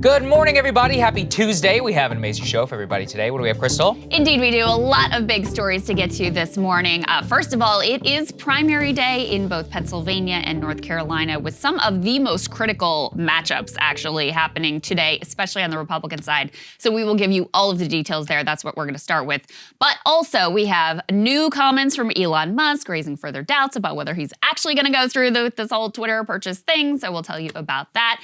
Good morning, everybody. Happy Tuesday. We have an amazing show for everybody today. What do we have, Krystal? Indeed, we do. A lot of big stories to get to this morning. First of all, it is primary day in both Pennsylvania and North Carolina, with some of the most critical matchups actually happening today, especially on the Republican side. So we will give you all of the details there. That's what we're going to start with. But also, we have new comments from Elon Musk raising further doubts about whether he's actually going to go through this whole Twitter purchase thing. So we'll tell you about that.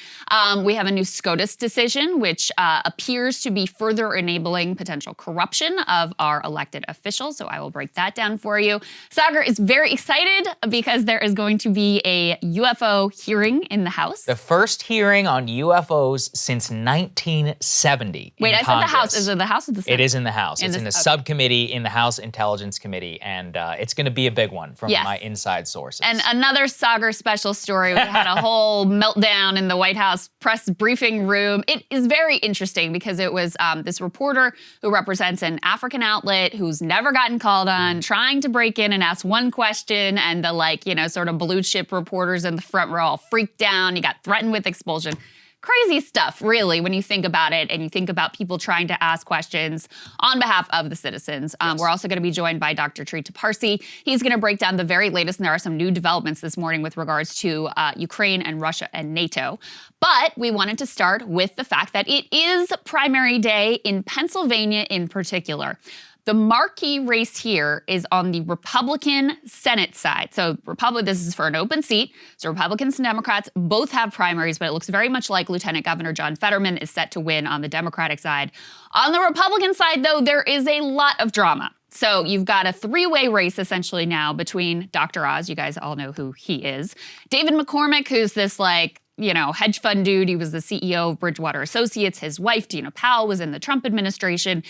We have a new SCOTUS decision, which appears to be further enabling potential corruption of our elected officials. So I will break that down for you. Saagar is very excited because there is going to be a UFO hearing in the House. The first hearing on UFOs since 1970. Wait, I Congress. said the House. Is it the House or the Senate? It is in the House. It's in the subcommittee in the House Intelligence Committee, and it's going to be a big one from my inside sources. And another Saagar special story. We had a whole meltdown in the White House press briefing room. It is very interesting because it was this reporter who represents an African outlet who's never gotten called on, trying to break in and ask one question, and the sort of blue chip reporters in the front row all freaked down. You got threatened with expulsion. Crazy stuff, really, when you think about it and you think about people trying to ask questions on behalf of the citizens. We're also going to be joined by Dr. Trita Parsi. He's going to break down the very latest, and there are some new developments this morning with regards to Ukraine and Russia and NATO. But we wanted to start with the fact that it is primary day in Pennsylvania in particular. The marquee race here is on the Republican Senate side. So this is for an open seat. So Republicans and Democrats both have primaries, but it looks very much like Lieutenant Governor John Fetterman is set to win on the Democratic side. On the Republican side, though, there is a lot of drama. So you've got a three-way race essentially now between Dr. Oz, you guys all know who he is, David McCormick, who's this hedge fund dude. He was the CEO of Bridgewater Associates. His wife, Dina Powell, was in the Trump administration.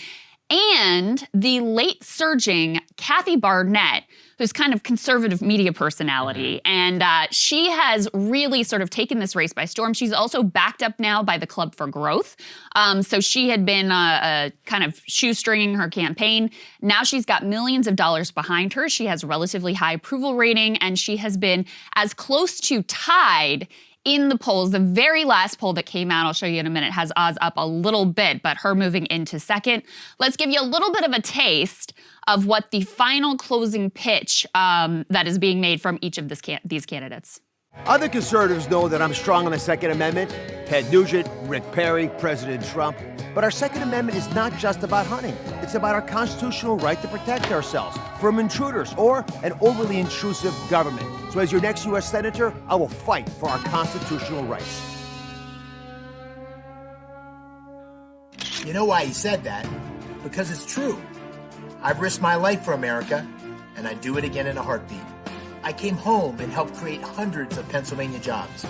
And the late surging Kathy Barnett, who's kind of conservative media personality. And she has really sort of taken this race by storm. She's also backed up now by the Club for Growth. So she had been kind of shoestringing her campaign. Now she's got millions of dollars behind her. She has a relatively high approval rating, and she has been as close to tied in the polls. The very last poll that came out, I'll show you in a minute, has Oz up a little bit, but her moving into second. Let's give you a little bit of a taste of what the final closing pitch that is being made from each of these candidates. Other conservatives know that I'm strong on the Second Amendment. Ted Nugent, Rick Perry, President Trump. But our Second Amendment is not just about hunting. It's about our constitutional right to protect ourselves from intruders or an overly intrusive government. So as your next U.S. Senator, I will fight for our constitutional rights. You know why he said that? Because it's true. I've risked my life for America, and I'd do it again in a heartbeat. I came home and helped create hundreds of Pennsylvania jobs.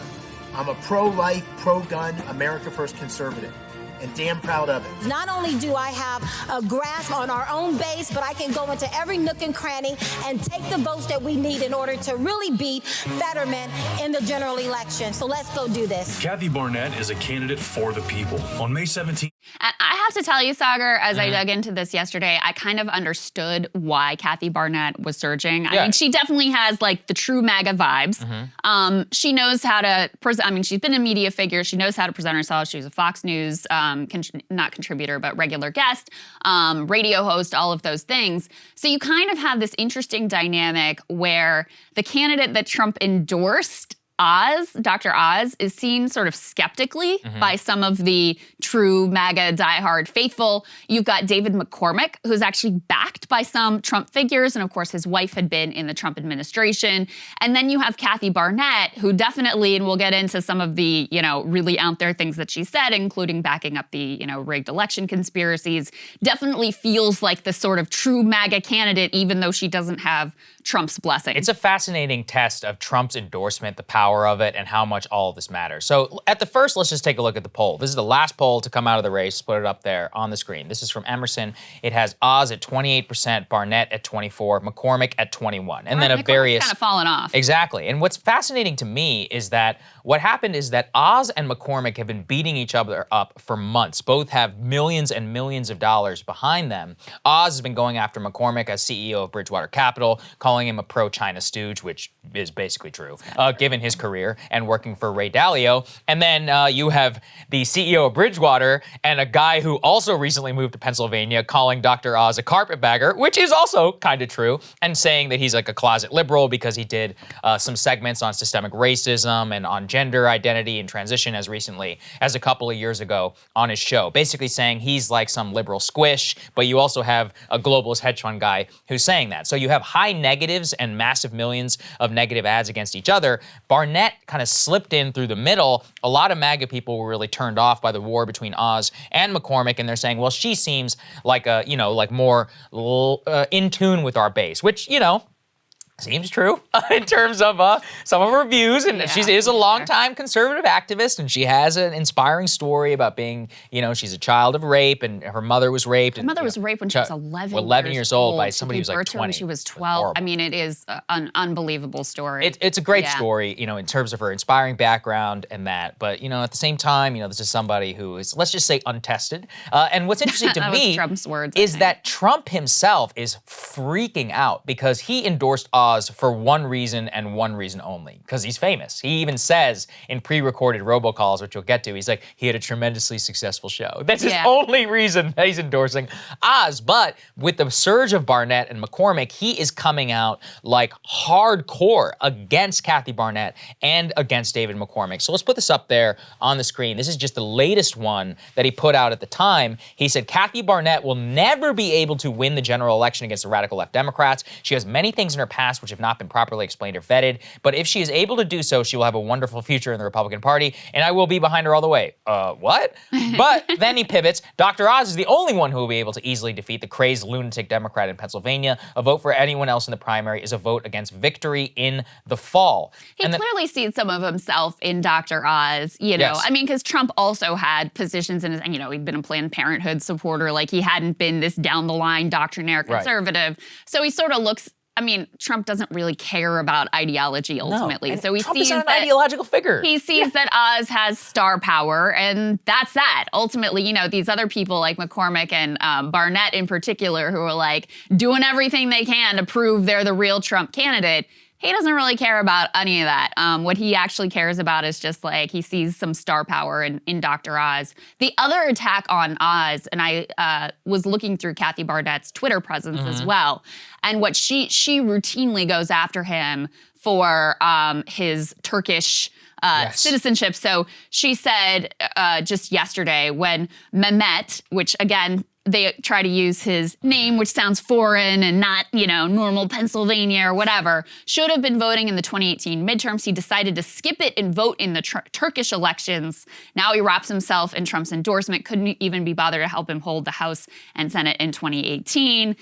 I'm a pro-life, pro-gun, America First conservative, and damn proud of it. Not only do I have a grasp on our own base, but I can go into every nook and cranny and take the votes that we need in order to really beat Fetterman in the general election. So let's go do this. Kathy Barnett is a candidate for the people. On May 17th. And I have to tell you, Saagar, as I dug into this yesterday, I kind of understood why Kathy Barnett was surging. I mean, she definitely has the true MAGA vibes. She knows how to present. She's been a media figure. She knows how to present herself. She was a Fox News, not contributor, but regular guest, radio host, all of those things. So you kind of have this interesting dynamic where the candidate that Trump endorsed, Oz, Dr. Oz, is seen sort of skeptically by some of the true MAGA diehard faithful. You've got David McCormick, who's actually backed by some Trump figures. And of course, his wife had been in the Trump administration. And then you have Kathy Barnett, who definitely, and we'll get into some of the, really out there things that she said, including backing up the, rigged election conspiracies, definitely feels like the sort of true MAGA candidate, even though she doesn't have Trump's blessing. It's a fascinating test of Trump's endorsement, the power of it, and how much all of this matters. So at the first, let's just take a look at the poll. This is the last poll to come out of the race. Put it up there on the screen. This is from Emerson. It has Oz at 28%, Barnett at 24%, McCormick at 21%. And then McCormick's kind of fallen off. Exactly. And what's fascinating to me is that what happened is that Oz and McCormick have been beating each other up for months. Both have millions and millions of dollars behind them. Oz has been going after McCormick as CEO of Bridgewater Capital, calling him a pro-China stooge, which is basically true, given his career and working for Ray Dalio. And then you have the CEO of Bridgewater and a guy who also recently moved to Pennsylvania calling Dr. Oz a carpetbagger, which is also kind of true, and saying that he's like a closet liberal because he did some segments on systemic racism and on gender identity and transition as recently as a couple of years ago on his show, basically saying he's like some liberal squish, but you also have a globalist hedge fund guy who's saying that. So you have high negatives and massive millions of negative ads against each other. Barnett kind of slipped in through the middle. A lot of MAGA people were really turned off by the war between Oz and McCormick, and they're saying, well, she seems like a, like more in tune with our base, which, seems true in terms of some of her views, and she is a longtime conservative activist, and she has an inspiring story about being, she's a child of rape, and her mother was raped. Her mother was raped when she was 11 years old by somebody who was like 20. When she was 12. I mean, it is an unbelievable story. It's a great story, in terms of her inspiring background and that. But, at the same time, this is somebody who is, let's just say, untested. And what's interesting to me Trump's words, is that Trump himself is freaking out because he endorsed Oz for one reason and one reason only, because he's famous. He even says in pre-recorded robocalls, which we'll get to, he's like, he had a tremendously successful show. That's his only reason that he's endorsing Oz. But with the surge of Barnett and McCormick, he is coming out like hardcore against Kathy Barnett and against David McCormick. So let's put this up there on the screen. This is just the latest one that he put out at the time. He said, Kathy Barnett will never be able to win the general election against the radical left Democrats. She has many things in her past which have not been properly explained or vetted, but if she is able to do so, she will have a wonderful future in the Republican Party, and I will be behind her all the way. What? But then he pivots. Dr. Oz is the only one who will be able to easily defeat the crazed lunatic Democrat in Pennsylvania. A vote for anyone else in the primary is a vote against victory in the fall. He clearly sees some of himself in Dr. Oz, Yes. I mean, because Trump also had positions in his, he'd been a Planned Parenthood supporter, like he hadn't been this down-the-line doctrinaire conservative. Right. So he sort of looks, Trump doesn't really care about ideology ultimately. No. So he Trump sees is an ideological figure. He sees that Oz has star power, and that's that. Ultimately, these other people like McCormick and Barnett in particular, who are like doing everything they can to prove they're the real Trump candidate. He doesn't really care about any of that. What he actually cares about is just like he sees some star power in Dr. Oz. The other attack on Oz, and I was looking through Kathy Barnett's Twitter presence as well, and what she routinely goes after him for his Turkish citizenship. So she said just yesterday when Mehmet, which again, they try to use his name, which sounds foreign and not, normal Pennsylvania or whatever, should have been voting in the 2018 midterms. He decided to skip it and vote in the Turkish elections. Now he wraps himself in Trump's endorsement, couldn't even be bothered to help him hold the House and Senate in 2018,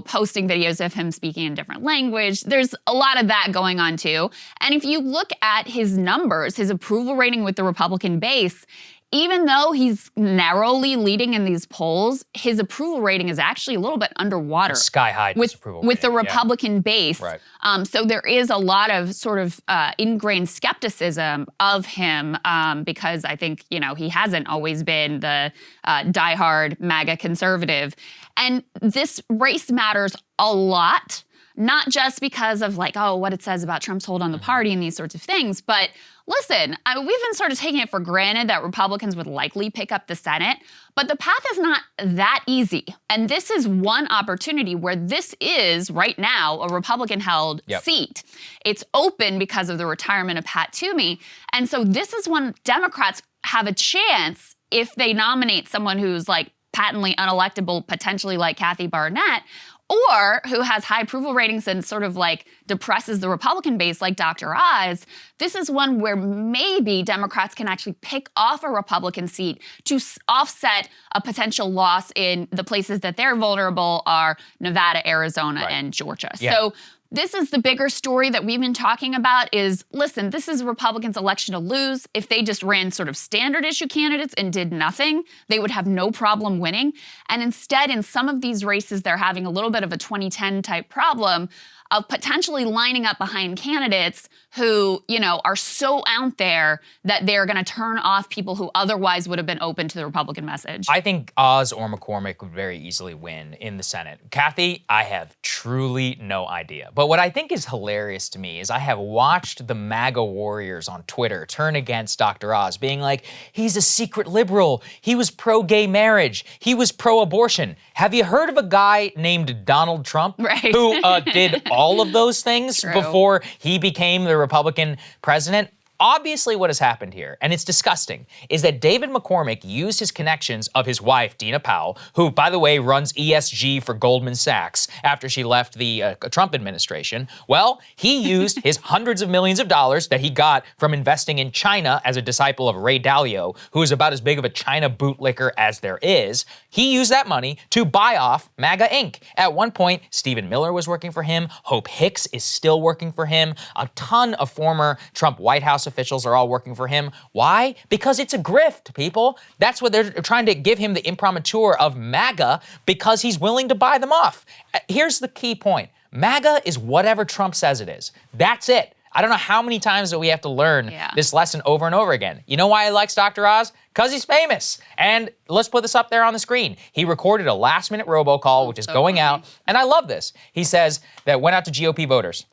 posting videos of him speaking in different language. There's a lot of that going on too. And if you look at his numbers, his approval rating with the Republican base, even though he's narrowly leading in these polls, his approval rating is actually a little bit underwater. Sky high disapproval with the rating, Republican base. Right. So there is a lot of sort of ingrained skepticism of him because I think, he hasn't always been the diehard MAGA conservative. And this race matters a lot, not just because of what it says about Trump's hold on the party and these sorts of things, but listen, we've been sort of taking it for granted that Republicans would likely pick up the Senate, but the path is not that easy. And this is one opportunity where this is, right now, a Republican-held seat. It's open because of the retirement of Pat Toomey. And so this is when Democrats have a chance, if they nominate someone who's patently unelectable, potentially like Kathy Barnett, or who has high approval ratings and sort of depresses the Republican base like Dr. Oz, this is one where maybe Democrats can actually pick off a Republican seat to offset a potential loss in the places that they're vulnerable are Nevada, Arizona, and Georgia. Yeah. So this is the bigger story that we've been talking about is, listen, this is a Republicans' election to lose. If they just ran sort of standard issue candidates and did nothing, they would have no problem winning. And instead, in some of these races, they're having a little bit of a 2010 type problem. of potentially lining up behind candidates who, you know, are so out there that they're going to turn off people who otherwise would have been open to the Republican message. I think Oz or McCormick would very easily win in the Senate. Kathy, I have truly no idea. But what I think is hilarious to me is I have watched the MAGA warriors on Twitter turn against Dr. Oz, being like, he's a secret liberal. He was pro-gay marriage. He was pro-abortion. Have you heard of a guy named Donald Trump who did all of those things before he became the Republican president? Obviously what has happened here, and it's disgusting, is that David McCormick used his connections of his wife, Dina Powell, who, by the way, runs ESG for Goldman Sachs after she left the Trump administration. Well, he used his hundreds of millions of dollars that he got from investing in China as a disciple of Ray Dalio, who is about as big of a China bootlicker as there is. He used that money to buy off MAGA Inc. At one point, Stephen Miller was working for him. Hope Hicks is still working for him. A ton of former Trump White House officials are all working for him. Why? Because it's a grift, people. That's what they're trying to give him the imprimatur of MAGA because he's willing to buy them off. Here's the key point. MAGA is whatever Trump says it is. That's it. I don't know how many times that we have to learn this lesson over and over again. You know why he likes Dr. Oz? Because he's famous. And let's put this up there on the screen. He recorded a last-minute robocall, which is going out. And I love this. He says that went out to GOP voters.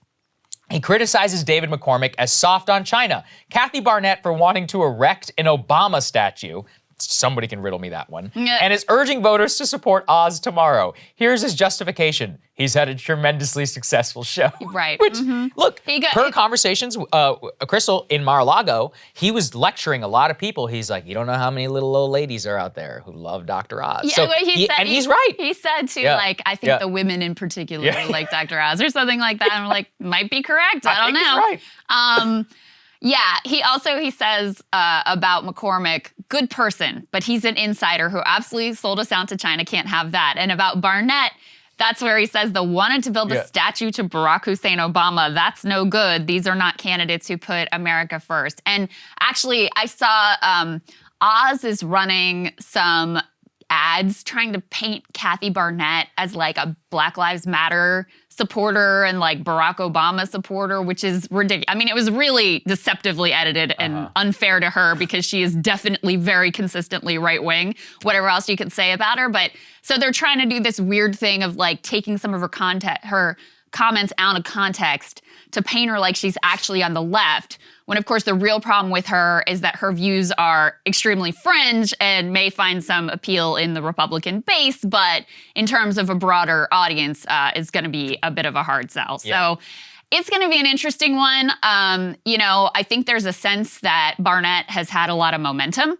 He criticizes David McCormick as soft on China, Kathy Barnett for wanting to erect an Obama statue. Somebody can riddle me that one. And is urging voters to support Oz tomorrow. Here's his justification. He's had a tremendously successful show. Right. Which, look, per conversations, Krystal in Mar-a-Lago, he was lecturing a lot of people. He's like, you don't know how many little old ladies are out there who love Dr. Oz. Yeah, so he's right. He said, too, like, I think the women in particular like Dr. Oz or something like that. And I'm like, might be correct. I don't know. He's right. Yeah, he says about McCormick, good person, but he's an insider who absolutely sold us out to China, can't have that. And about Barnett, that's where he says the wanted to build a statue to Barack Hussein Obama, that's no good. These are not candidates who put America first. And actually, I saw Oz is running some ads trying to paint Kathy Barnett as like a Black Lives Matter supporter and like Barack Obama supporter, which is ridiculous. I mean, it was really deceptively edited and unfair to her because she is definitely very consistently right-wing, whatever else you could say about her. But so they're trying to do this weird thing of like taking some of her comments out of context to paint her like she's actually on the left, when of course the real problem with her is that her views are extremely fringe and may find some appeal in the Republican base, but in terms of a broader audience, is going to be a bit of a hard sell. So it's going to be an interesting one. You know, I think there's a sense that Barnett has had a lot of momentum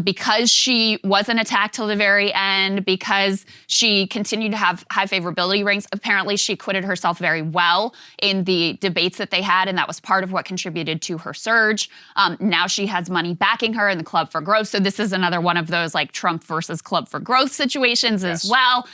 because she wasn't attacked till the very end, because she continued to have high favorability ratings. Apparently, she acquitted herself very well in the debates that they had, and that was part of what contributed to her surge. Now she has money backing her in the Club for Growth. So this is another one of those like Trump versus Club for Growth situations as well.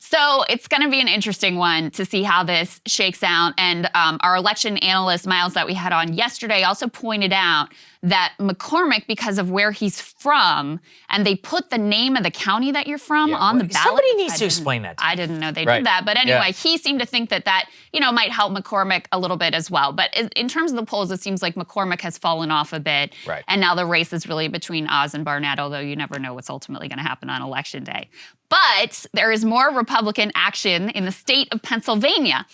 So it's going to be an interesting one to see how this shakes out. And our election analyst, Miles, that we had on yesterday, also pointed out that McCormick, because of where he's from, and they put the name of the county that you're from on the ballot. Somebody needs to explain that to me. I didn't know they did that. But anyway, he seemed to think that, you know, might help McCormick a little bit as well. But in terms of the polls, it seems like McCormick has fallen off a bit. Right. And now the race is really between Oz and Barnett, although you never know what's ultimately going to happen on Election Day. But there is more Republican action in the state of Pennsylvania,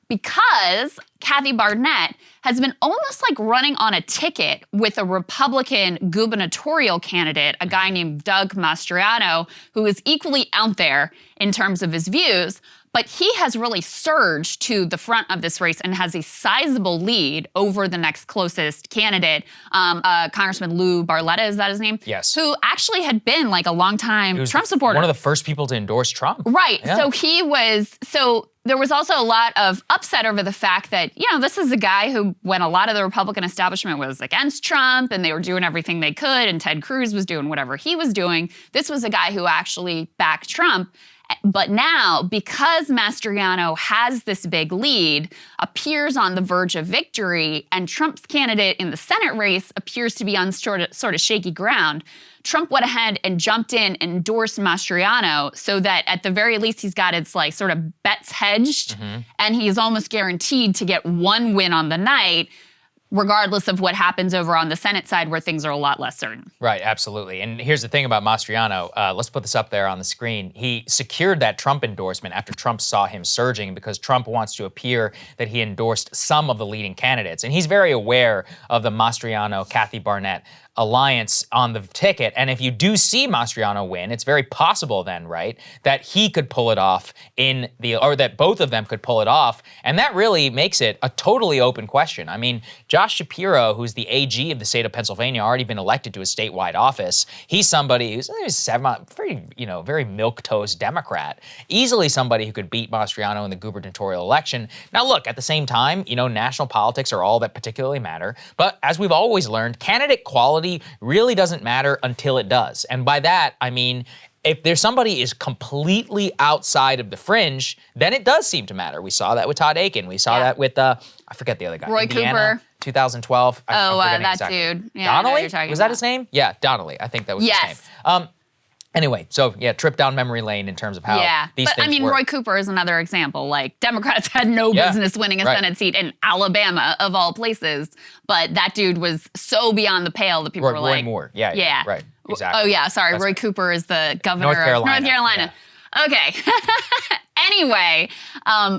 because Kathy Barnett has been almost like running on a ticket with a Republican gubernatorial candidate, a guy named Doug Mastriano, who is equally out there in terms of his views. But he has really surged to the front of this race and has a sizable lead over the next closest candidate, Congressman Lou Barletta, is that his name? Yes. Who actually had been like a longtime Trump supporter. One of the first people to endorse Trump. Right. Yeah. So there was also a lot of upset over the fact that, you know, this is a guy who, when a lot of the Republican establishment was against Trump and they were doing everything they could and Ted Cruz was doing whatever he was doing, this was a guy who actually backed Trump. But now, because Mastriano has this big lead, appears on the verge of victory, and Trump's candidate in the Senate race appears to be on sort of shaky ground, Trump went ahead and jumped in and endorsed Mastriano so that at the very least he's got its like sort of bets hedged, and he's almost guaranteed to get one win on the night, regardless of what happens over on the Senate side where things are a lot less certain. Right, absolutely. And here's the thing about Mastriano. Let's put this up there on the screen. He secured that Trump endorsement after Trump saw him surging because Trump wants to appear that he endorsed some of the leading candidates. And he's very aware of the Mastriano-Kathy Barnett alliance on the ticket. And if you do see Mastriano win, it's very possible then, right, that he could pull it off or that both of them could pull it off. And that really makes it a totally open question. I mean, Josh Shapiro, who's the AG of the state of Pennsylvania, already been elected to a statewide office. He's somebody who's very milquetoast Democrat, easily somebody who could beat Mastriano in the gubernatorial election. Now, look, at the same time, national politics are all that particularly matter. But as we've always learned, candidate quality really doesn't matter until it does. And by that, I mean, if there's somebody is completely outside of the fringe, then it does seem to matter. We saw that with Todd Aiken. We saw that with, I forget the other guy. Roy Indiana, Cooper. 2012. That exactly. dude. Yeah, Donnelly? Was that his name? Yeah, Donnelly. I think that was his name. Anyway, so yeah, trip down memory lane in terms of how these things work. Roy Cooper is another example. Like, Democrats had no business winning a Senate seat in Alabama, of all places. But that dude was so beyond the pale that people were like... Roy Moore. Yeah. Right. Exactly. Oh, yeah. Sorry. Roy Cooper is the governor of North Carolina. Yeah. Okay. Anyway,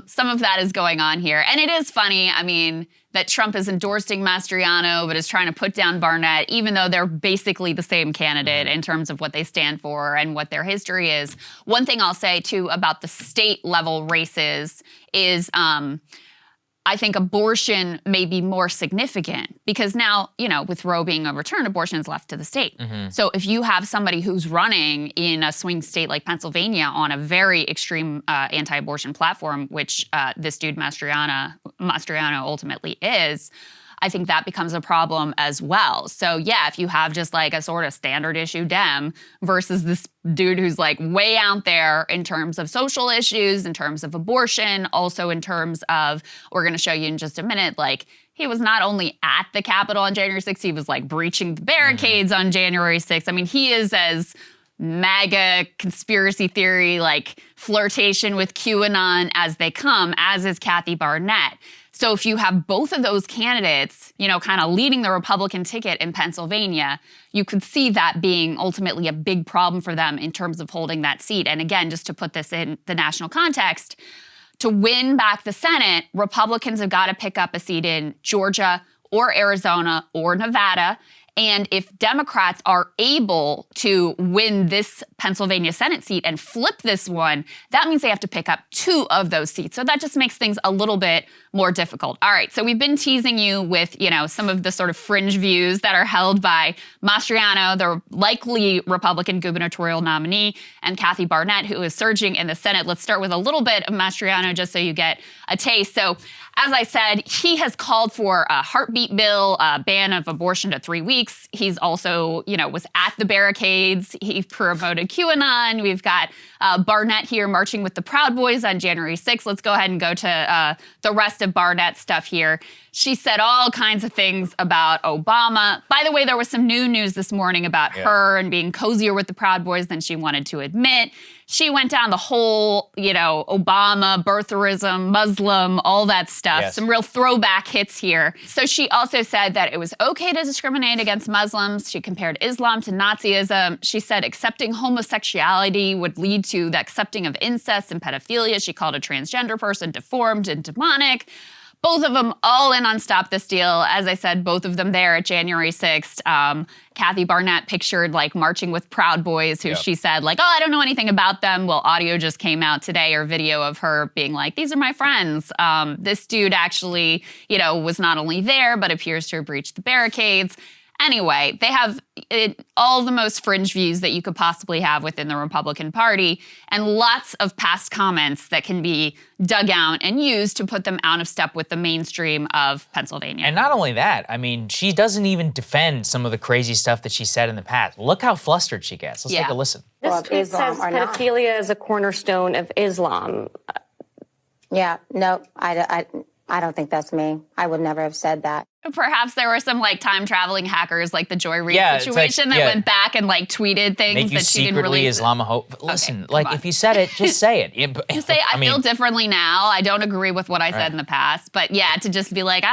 some of that is going on here. And it is funny, I mean, that Trump is endorsing Mastriano, but is trying to put down Barnett, even though they're basically the same candidate in terms of what they stand for and what their history is. One thing I'll say, too, about the state-level races is I think abortion may be more significant because now, with Roe being overturned, abortion is left to the state. So if you have somebody who's running in a swing state like Pennsylvania on a very extreme anti-abortion platform, which this dude Mastriano ultimately is, I think that becomes a problem as well. So yeah, if you have just like a sort of standard issue Dem versus this dude who's like way out there in terms of social issues, in terms of abortion, also in terms of, we're going to show you in just a minute, like he was not only at the Capitol on January 6th, he was like breaching the barricades on January 6th. I mean, he is as MAGA conspiracy theory, like flirtation with QAnon as they come, as is Kathy Barnett. So if you have both of those candidates, kind of leading the Republican ticket in Pennsylvania, you could see that being ultimately a big problem for them in terms of holding that seat. And again, just to put this in the national context, to win back the Senate, Republicans have got to pick up a seat in Georgia or Arizona or Nevada. And if Democrats are able to win this Pennsylvania Senate seat and flip this one, that means they have to pick up 2 of those seats. So that just makes things a little bit more difficult. All right, so we've been teasing you with, some of the sort of fringe views that are held by Mastriano, the likely Republican gubernatorial nominee, and Kathy Barnett, who is surging in the Senate. Let's start with a little bit of Mastriano just so you get a taste. So as I said, he has called for a heartbeat bill, a ban of abortion to 3 weeks. He's also, was at the barricades. He promoted QAnon. We've got Barnett here marching with the Proud Boys on January 6th. Let's go ahead and go to the rest of Barnett's stuff here. She said all kinds of things about Obama. By the way, there was some new news this morning about her and being cozier with the Proud Boys than she wanted to admit. She went down the whole, Obama, birtherism, Muslim, all that stuff. Yes. Some real throwback hits here. So she also said that it was okay to discriminate against Muslims. She compared Islam to Nazism. She said accepting homosexuality would lead to the accepting of incest and pedophilia. She called a transgender person deformed and demonic. Both of them all in on Stop This Deal. As I said, both of them there at January 6th. Kathy Barnett pictured like marching with Proud Boys, who she said like, I don't know anything about them. Well, audio just came out today, or video of her being like, these are my friends. This dude actually, was not only there, but appears to have breached the barricades. Anyway, they have all the most fringe views that you could possibly have within the Republican Party, and lots of past comments that can be dug out and used to put them out of step with the mainstream of Pennsylvania. And not only that, I mean, she doesn't even defend some of the crazy stuff that she said in the past. Look how flustered she gets. Let's take a listen. This tweet says pedophilia is a cornerstone of Islam. No, I don't think that's me. I would never have said that. Perhaps there were some like time traveling hackers like the Joy Reid Yeah, it's situation like, that yeah. went back and like tweeted things Make you that she didn't secretly release. Islamophobic. Listen, come like on. if you said it, just say it. Just say I feel differently now. I don't agree with what I said in the past. But yeah, to just be like,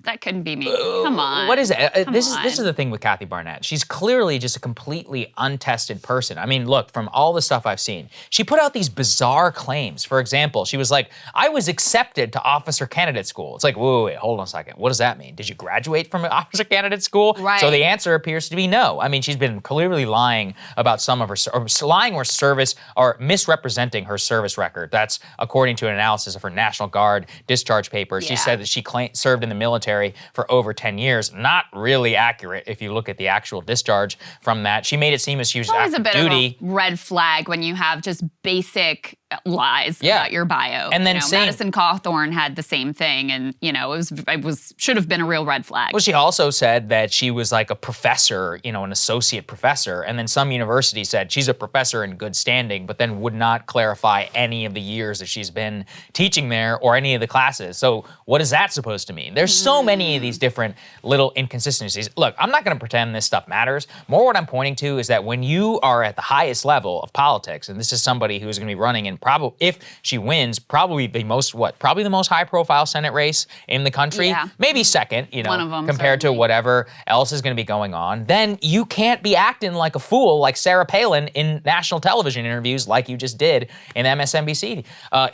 that couldn't be me. Come on. What is it? Come This on. is the thing with Kathy Barnett. She's clearly just a completely untested person. I mean, look, from all the stuff I've seen, she put out these bizarre claims. For example, she was like, I was accepted to officer candidate school. It's like, wait, hold on a second. What does that mean? Did you graduate from an officer candidate school? Right. So the answer appears to be no. I mean, she's been clearly lying about some of her, or lying or service, or misrepresenting her service record. That's according to an analysis of her National Guard discharge papers. She Yeah. said that she served in the military for over 10 years. Not really accurate if you look at the actual discharge from that. She made it seem as she was It's always a active bit duty. of a red flag when you have just basic lies about your bio. And then Madison Cawthorn had the same thing, and it should have been a real red flag. Well, she also said that she was like a professor, an associate professor, and then some university said she's a professor in good standing, but then would not clarify any of the years that she's been teaching there or any of the classes. So what is that supposed to mean? There's so many of these different little inconsistencies. Look, I'm not going to pretend this stuff matters. More what I'm pointing to is that when you are at the highest level of politics, and this is somebody who's going to be running in probably, if she wins, probably the most high-profile Senate race in the country, Yeah. maybe second, One of them, compared to certainly. whatever else is going to be going on, then you can't be acting like a fool like Sarah Palin in national television interviews like you just did in MSNBC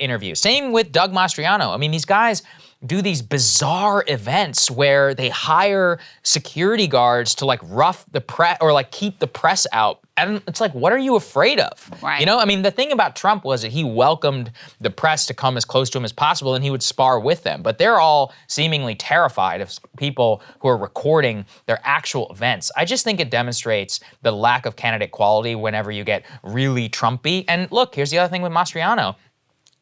interview. Same with Doug Mastriano. I mean, these guys do these bizarre events where they hire security guards to like rough the press or like keep the press out. And it's like, what are you afraid of? Right. I mean, the thing about Trump was that he welcomed the press to come as close to him as possible and he would spar with them. But they're all seemingly terrified of people who are recording their actual events. I just think it demonstrates the lack of candidate quality whenever you get really Trumpy. And look, here's the other thing with Mastriano.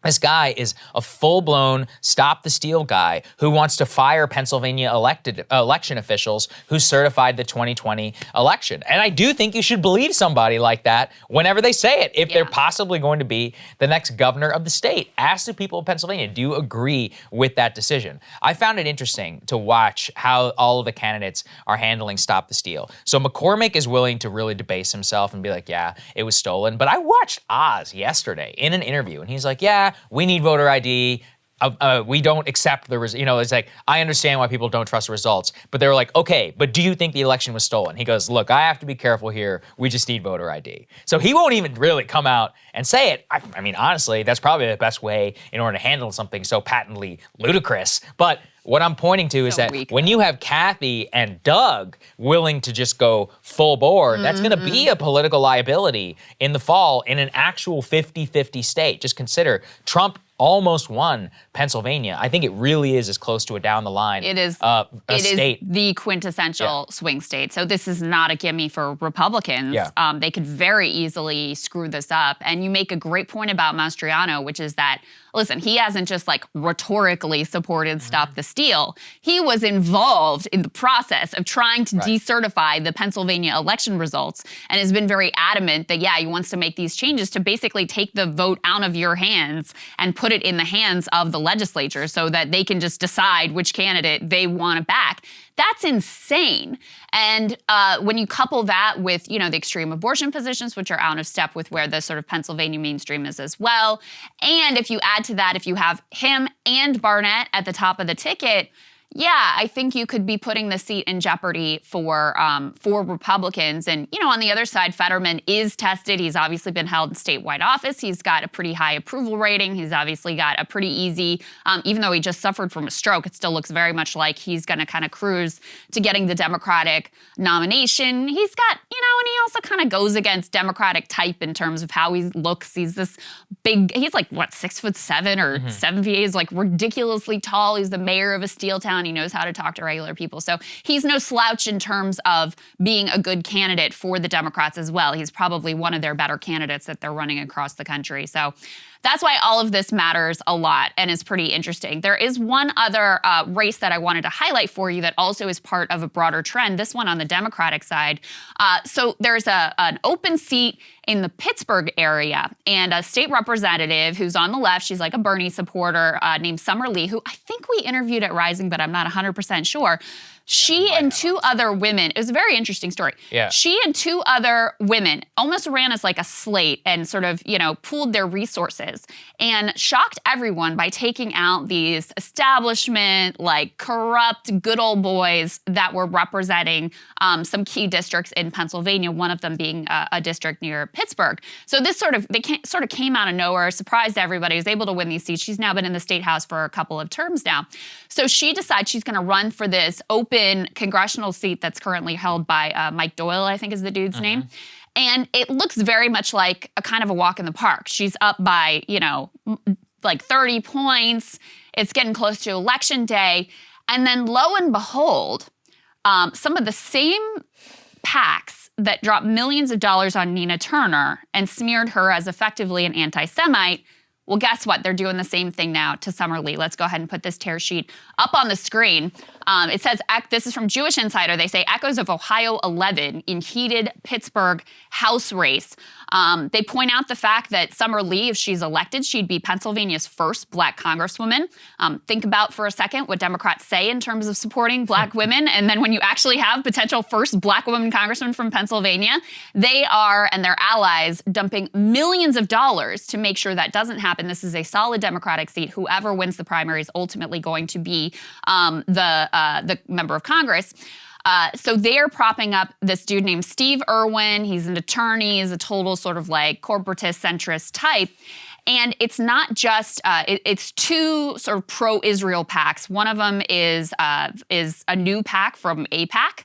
This guy is a full-blown stop the steal guy who wants to fire Pennsylvania election officials who certified the 2020 election. And I do think you should believe somebody like that whenever they say it, if they're possibly going to be the next governor of the state. Ask the people of Pennsylvania, do you agree with that decision? I found it interesting to watch how all of the candidates are handling stop the steal. So McCormick is willing to really debase himself and be like, yeah, it was stolen. But I watched Oz yesterday in an interview, and he's like, yeah, we need voter ID. We don't accept the results. It's like, I understand why people don't trust the results. But they were like, okay, but do you think the election was stolen? He goes, look, I have to be careful here. We just need voter ID. So he won't even really come out and say it. I mean, honestly, that's probably the best way in order to handle something so patently ludicrous. But what I'm pointing to is that when you have Kathy and Doug willing to just go full bore, that's going to be a political liability in the fall in an actual 50-50 state. Just consider Trump almost won Pennsylvania. I think it really is as close to a down the line It is. a It state. is the quintessential swing state. So this is not a gimme for Republicans. Yeah. They could very easily screw this up. And you make a great point about Mastriano, which is that, listen, he hasn't just like rhetorically supported Stop the Steal. He was involved in the process of trying to decertify the Pennsylvania election results and has been very adamant that, he wants to make these changes to basically take the vote out of your hands and put it in the hands of the legislature so that they can just decide which candidate they want to back. That's insane. And when you couple that with, the extreme abortion positions, which are out of step with where the sort of Pennsylvania mainstream is as well, and if you add to that, if you have him and Barnett at the top of the ticket, I think you could be putting the seat in jeopardy for Republicans. And, on the other side, Fetterman is tested. He's obviously been held in statewide office. He's got a pretty high approval rating. He's obviously got a pretty easy, even though he just suffered from a stroke, it still looks very much like he's going to kind of cruise to getting the Democratic nomination. He's got, and he also kind of goes against Democratic type in terms of how he looks. He's this big, he's like, 6'7" or 7 feet. He's like ridiculously tall. He's the mayor of a steel town down. He knows how to talk to regular people. So he's no slouch in terms of being a good candidate for the Democrats as well. He's probably one of their better candidates that they're running across the country. So that's why all of this matters a lot and is pretty interesting. There is one other race that I wanted to highlight for you that also is part of a broader trend, this one on the Democratic side. So there's an open seat in the Pittsburgh area, and a state representative who's on the left, she's like a Bernie supporter, named Summer Lee, who I think we interviewed at Rising, but I'm not 100% sure. She and two other women, it was a very interesting story. Yeah. She and two other women almost ran as like a slate and sort of, pooled their resources and shocked everyone by taking out these establishment, like corrupt, good old boys that were representing some key districts in Pennsylvania, one of them being a district near Pittsburgh. So this sort of came out of nowhere, surprised everybody, was able to win these seats. She's now been in the state house for a couple of terms now. So she decides she's going to run for this open congressional seat that's currently held by Mike Doyle, I think is the dude's name. And it looks very much like a kind of a walk in the park. She's up by, like 30 points. It's getting close to election day. And then lo and behold, some of the same PACs that dropped millions of dollars on Nina Turner and smeared her as effectively an anti-Semite, well, guess what? They're doing the same thing now to Summer Lee. Let's go ahead and put this tear sheet up on the screen. It says, this is from Jewish Insider. They say echoes of Ohio 11 in heated Pittsburgh House race. They point out the fact that Summer Lee, if she's elected, she'd be Pennsylvania's first Black congresswoman. Think about for a second what Democrats say in terms of supporting Black women. And then when you actually have potential first Black woman congressman from Pennsylvania, they are, and their allies, dumping millions of dollars to make sure that doesn't happen. This is a solid Democratic seat. Whoever wins the primary is ultimately going to be the member of Congress. So they're propping up this dude named Steve Irwin. He's an attorney. He's a total sort of like corporatist centrist type. And it's not just, it's two sort of pro-Israel PACs. One of them is a new PAC from AIPAC.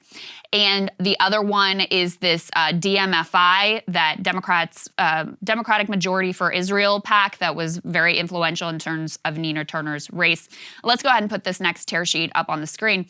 And the other one is this DMFI, that Democratic Majority for Israel PAC that was very influential in terms of Nina Turner's race. Let's go ahead and put this next tear sheet up on the screen.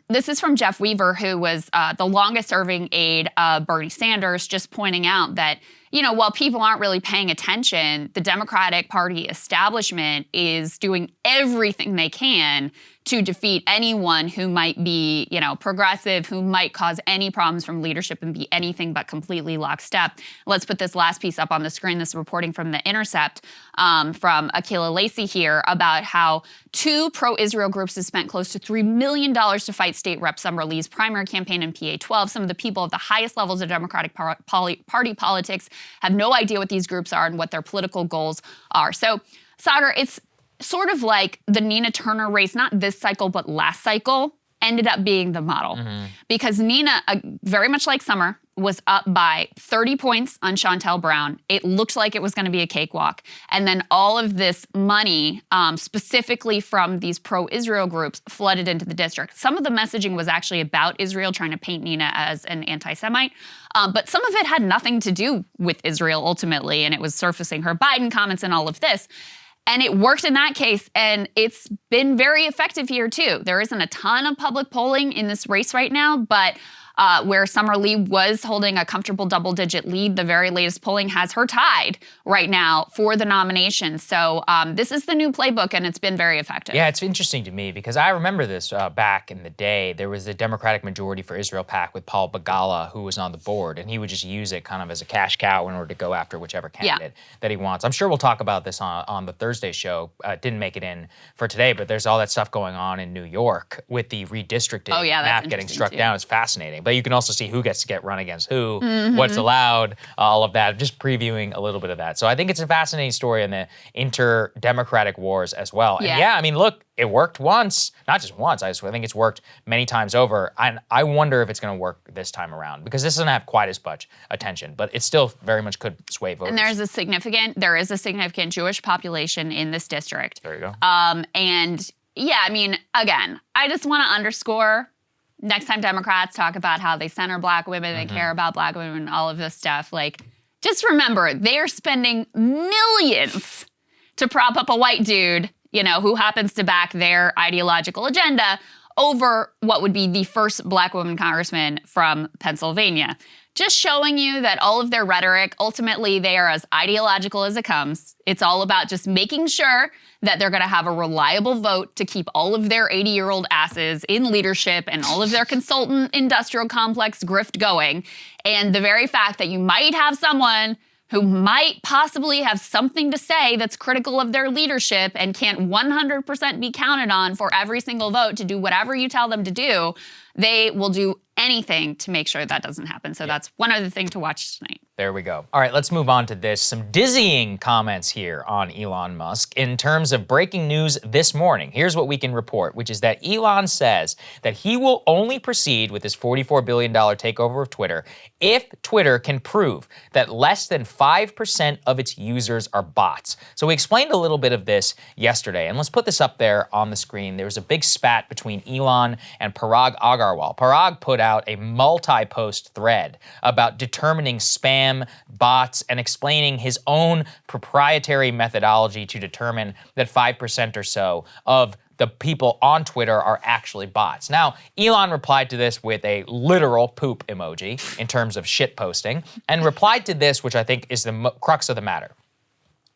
This is from Jeff Weaver, who was the longest-serving aide of Bernie Sanders, just pointing out that, while people aren't really paying attention, the Democratic Party establishment is doing everything they can to defeat anyone who might be, progressive, who might cause any problems from leadership and be anything but completely lockstep. Let's put this last piece up on the screen. This is reporting from The Intercept from Akilah Lacey here about how two pro-Israel groups have spent close to $3 million to fight State Rep Summer Lee's primary campaign in PA 12. Some of the people at the highest levels of Democratic Party politics have no idea what these groups are and what their political goals are. So, Saagar, it's sort of like the Nina Turner race, not this cycle, but last cycle, ended up being the model. Because Nina, very much like Summer, was up by 30 points on Shontel Brown. It looked like it was going to be a cakewalk. And then all of this money, specifically from these pro-Israel groups, flooded into the district. Some of the messaging was actually about Israel, trying to paint Nina as an anti-Semite. But some of it had nothing to do with Israel ultimately, and it was surfacing her Biden comments and all of this. And it worked in that case, and it's been very effective here, too. There isn't a ton of public polling in this race right now, but where Summer Lee was holding a comfortable double-digit lead, the very latest polling has her tied right now for the nomination. So this is the new playbook, and it's been very effective. Yeah, it's interesting to me because I remember this back in the day. There was the Democratic Majority for Israel PAC with Paul Begala, who was on the board, and he would just use it kind of as a cash cow in order to go after whichever candidate that he wants. I'm sure we'll talk about this on the Thursday show. Didn't make it in for today, but there's all that stuff going on in New York with the redistricting map getting struck down. It's fascinating. But you can also see who gets to get run against who, what's allowed, all of that. Just previewing a little bit of that. So I think it's a fascinating story in the inter-democratic wars as well. And I mean, look, it worked once, not just once. I think it's worked many times over. And I wonder if it's going to work this time around because this doesn't have quite as much attention, but it still very much could sway voters. And there is a significant Jewish population in this district. There you go. And yeah, I mean, again, I just want to underscore, next time Democrats talk about how they center Black women, they care about Black women, all of this stuff, like, just remember, they are spending millions to prop up a white dude who happens to back their ideological agenda over what would be the first Black woman congressman from Pennsylvania. Just showing you that all of their rhetoric, ultimately, they are as ideological as it comes. It's all about just making sure that they're going to have a reliable vote to keep all of their 80-year-old asses in leadership and all of their consultant industrial complex grift going. And the very fact that you might have someone who might possibly have something to say that's critical of their leadership and can't 100% be counted on for every single vote to do whatever you tell them to do, they will do anything to make sure that doesn't happen. So that's one other thing to watch tonight. There we go. All right, let's move on to this. Some dizzying comments here on Elon Musk in terms of breaking news this morning. Here's what we can report, which is that Elon says that he will only proceed with his $44 billion takeover of Twitter if Twitter can prove that less than 5% of its users are bots. So we explained a little bit of this yesterday, and let's put this up there on the screen. There was a big spat between Elon and Parag Agarwal. Parag put out a multi-post thread about determining spam, bots, and explaining his own proprietary methodology to determine that 5% or so of the people on Twitter are actually bots. Now, Elon replied to this with a literal poop emoji in terms of shit posting, and replied to this, which I think is the crux of the matter.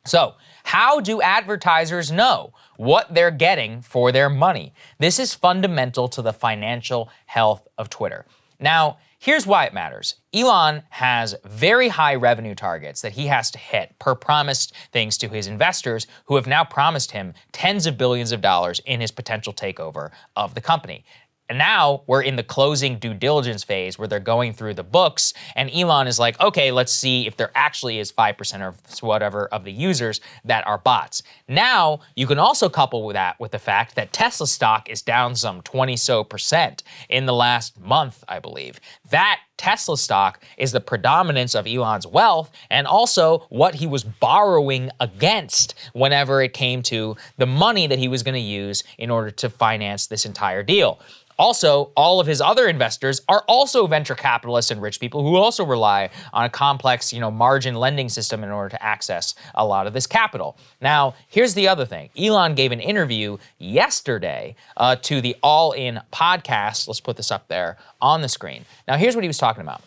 So, how do advertisers know what they're getting for their money? This is fundamental to the financial health of Twitter. Now, here's why it matters. Elon has very high revenue targets that he has to hit per promised things to his investors, who have now promised him tens of billions of dollars in his potential takeover of the company. And now we're in the closing due diligence phase where they're going through the books, and Elon is like, okay, let's see if there actually is 5% or whatever of the users that are bots. Now, you can also couple with that with the fact that Tesla stock is down some 20% in the last month, I believe. That Tesla stock is the predominance of Elon's wealth and also what he was borrowing against whenever it came to the money that he was going to use in order to finance this entire deal. Also, all of his other investors are also venture capitalists and rich people who also rely on a complex, margin lending system in order to access a lot of this capital. Now, here's the other thing. Elon gave an interview yesterday to the All In podcast. Let's put this up there on the screen. Now, here's what he was talking about.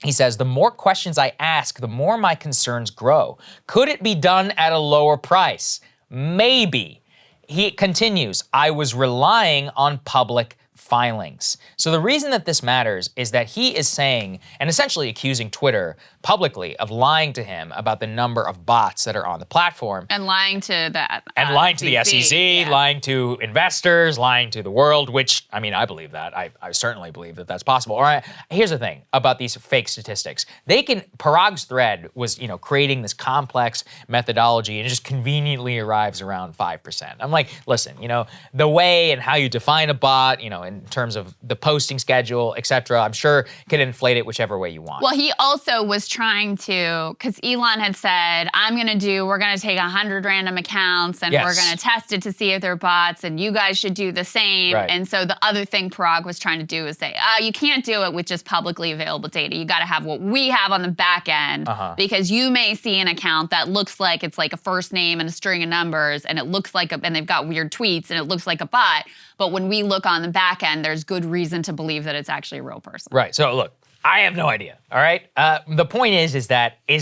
He says, the more questions I ask, the more my concerns grow. Could it be done at a lower price? Maybe. He continues, I was relying on public filings. So the reason that this matters is that he is saying and essentially accusing Twitter publicly of lying to him about the number of bots that are on the platform. And lying to the lying to the SEC, yeah. Lying to investors, lying to the world, which, I believe that. I certainly believe that that's possible. All right, here's the thing about these fake statistics. Parag's thread was, creating this complex methodology, and it just conveniently arrives around 5%. I'm like, listen, the way and how you define a bot, in terms of the posting schedule, et cetera, I'm sure can inflate it whichever way you want. Well, he also was trying to, because Elon had said, we're going to take 100 random accounts and we're going to test it to see if they're bots, and you guys should do the same. Right. And so the other thing Parag was trying to do is say, you can't do it with just publicly available data. You got to have what we have on the back end, because you may see an account that looks like it's like a first name and a string of numbers, and it looks like and they've got weird tweets, and it looks like a bot. But when we look on the back end, there's good reason to believe that it's actually a real person. Right. So look, I have no idea. All right. The point is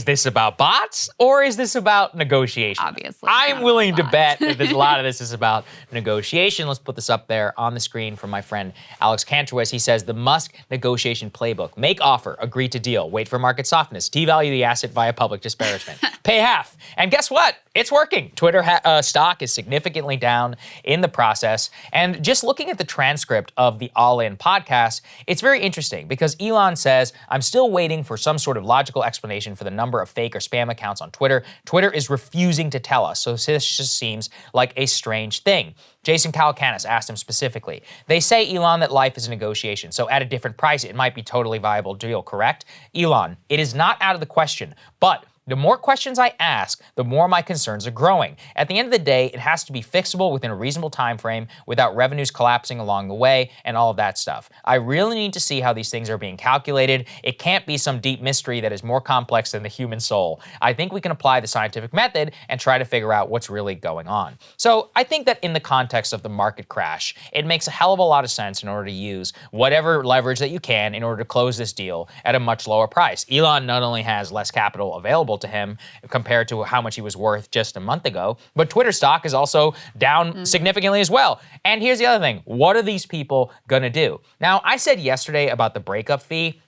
this about bots or is this about negotiation? Obviously. I'm willing to bet that a lot of this is about negotiation. Let's put this up there on the screen from my friend Alex Kantrowitz. He says the Musk negotiation playbook: make offer, agree to deal, wait for market softness, devalue the asset via public disparagement, pay half. And guess what? It's working. Twitter stock is significantly down in the process. And just looking at the transcript of the All In podcast, it's very interesting because Elon says, I'm still waiting for some sort of logical explanation for the number of fake or spam accounts on Twitter. Twitter is refusing to tell us, so this just seems like a strange thing. Jason Calacanis asked him specifically, they say, Elon, that life is a negotiation, so at a different price, it might be totally viable deal, correct? Elon, it is not out of the question, but The more questions I ask, the more my concerns are growing. At the end of the day, it has to be fixable within a reasonable time frame without revenues collapsing along the way and all of that stuff. I really need to see how these things are being calculated. It can't be some deep mystery that is more complex than the human soul. I think we can apply the scientific method and try to figure out what's really going on. So I think that in the context of the market crash, it makes a hell of a lot of sense in order to use whatever leverage that you can in order to close this deal at a much lower price. Elon not only has less capital available to him compared to how much he was worth just a month ago, but Twitter stock is also down significantly as well. And here's the other thing. What are these people gonna do? Now, I said yesterday about the breakup fee.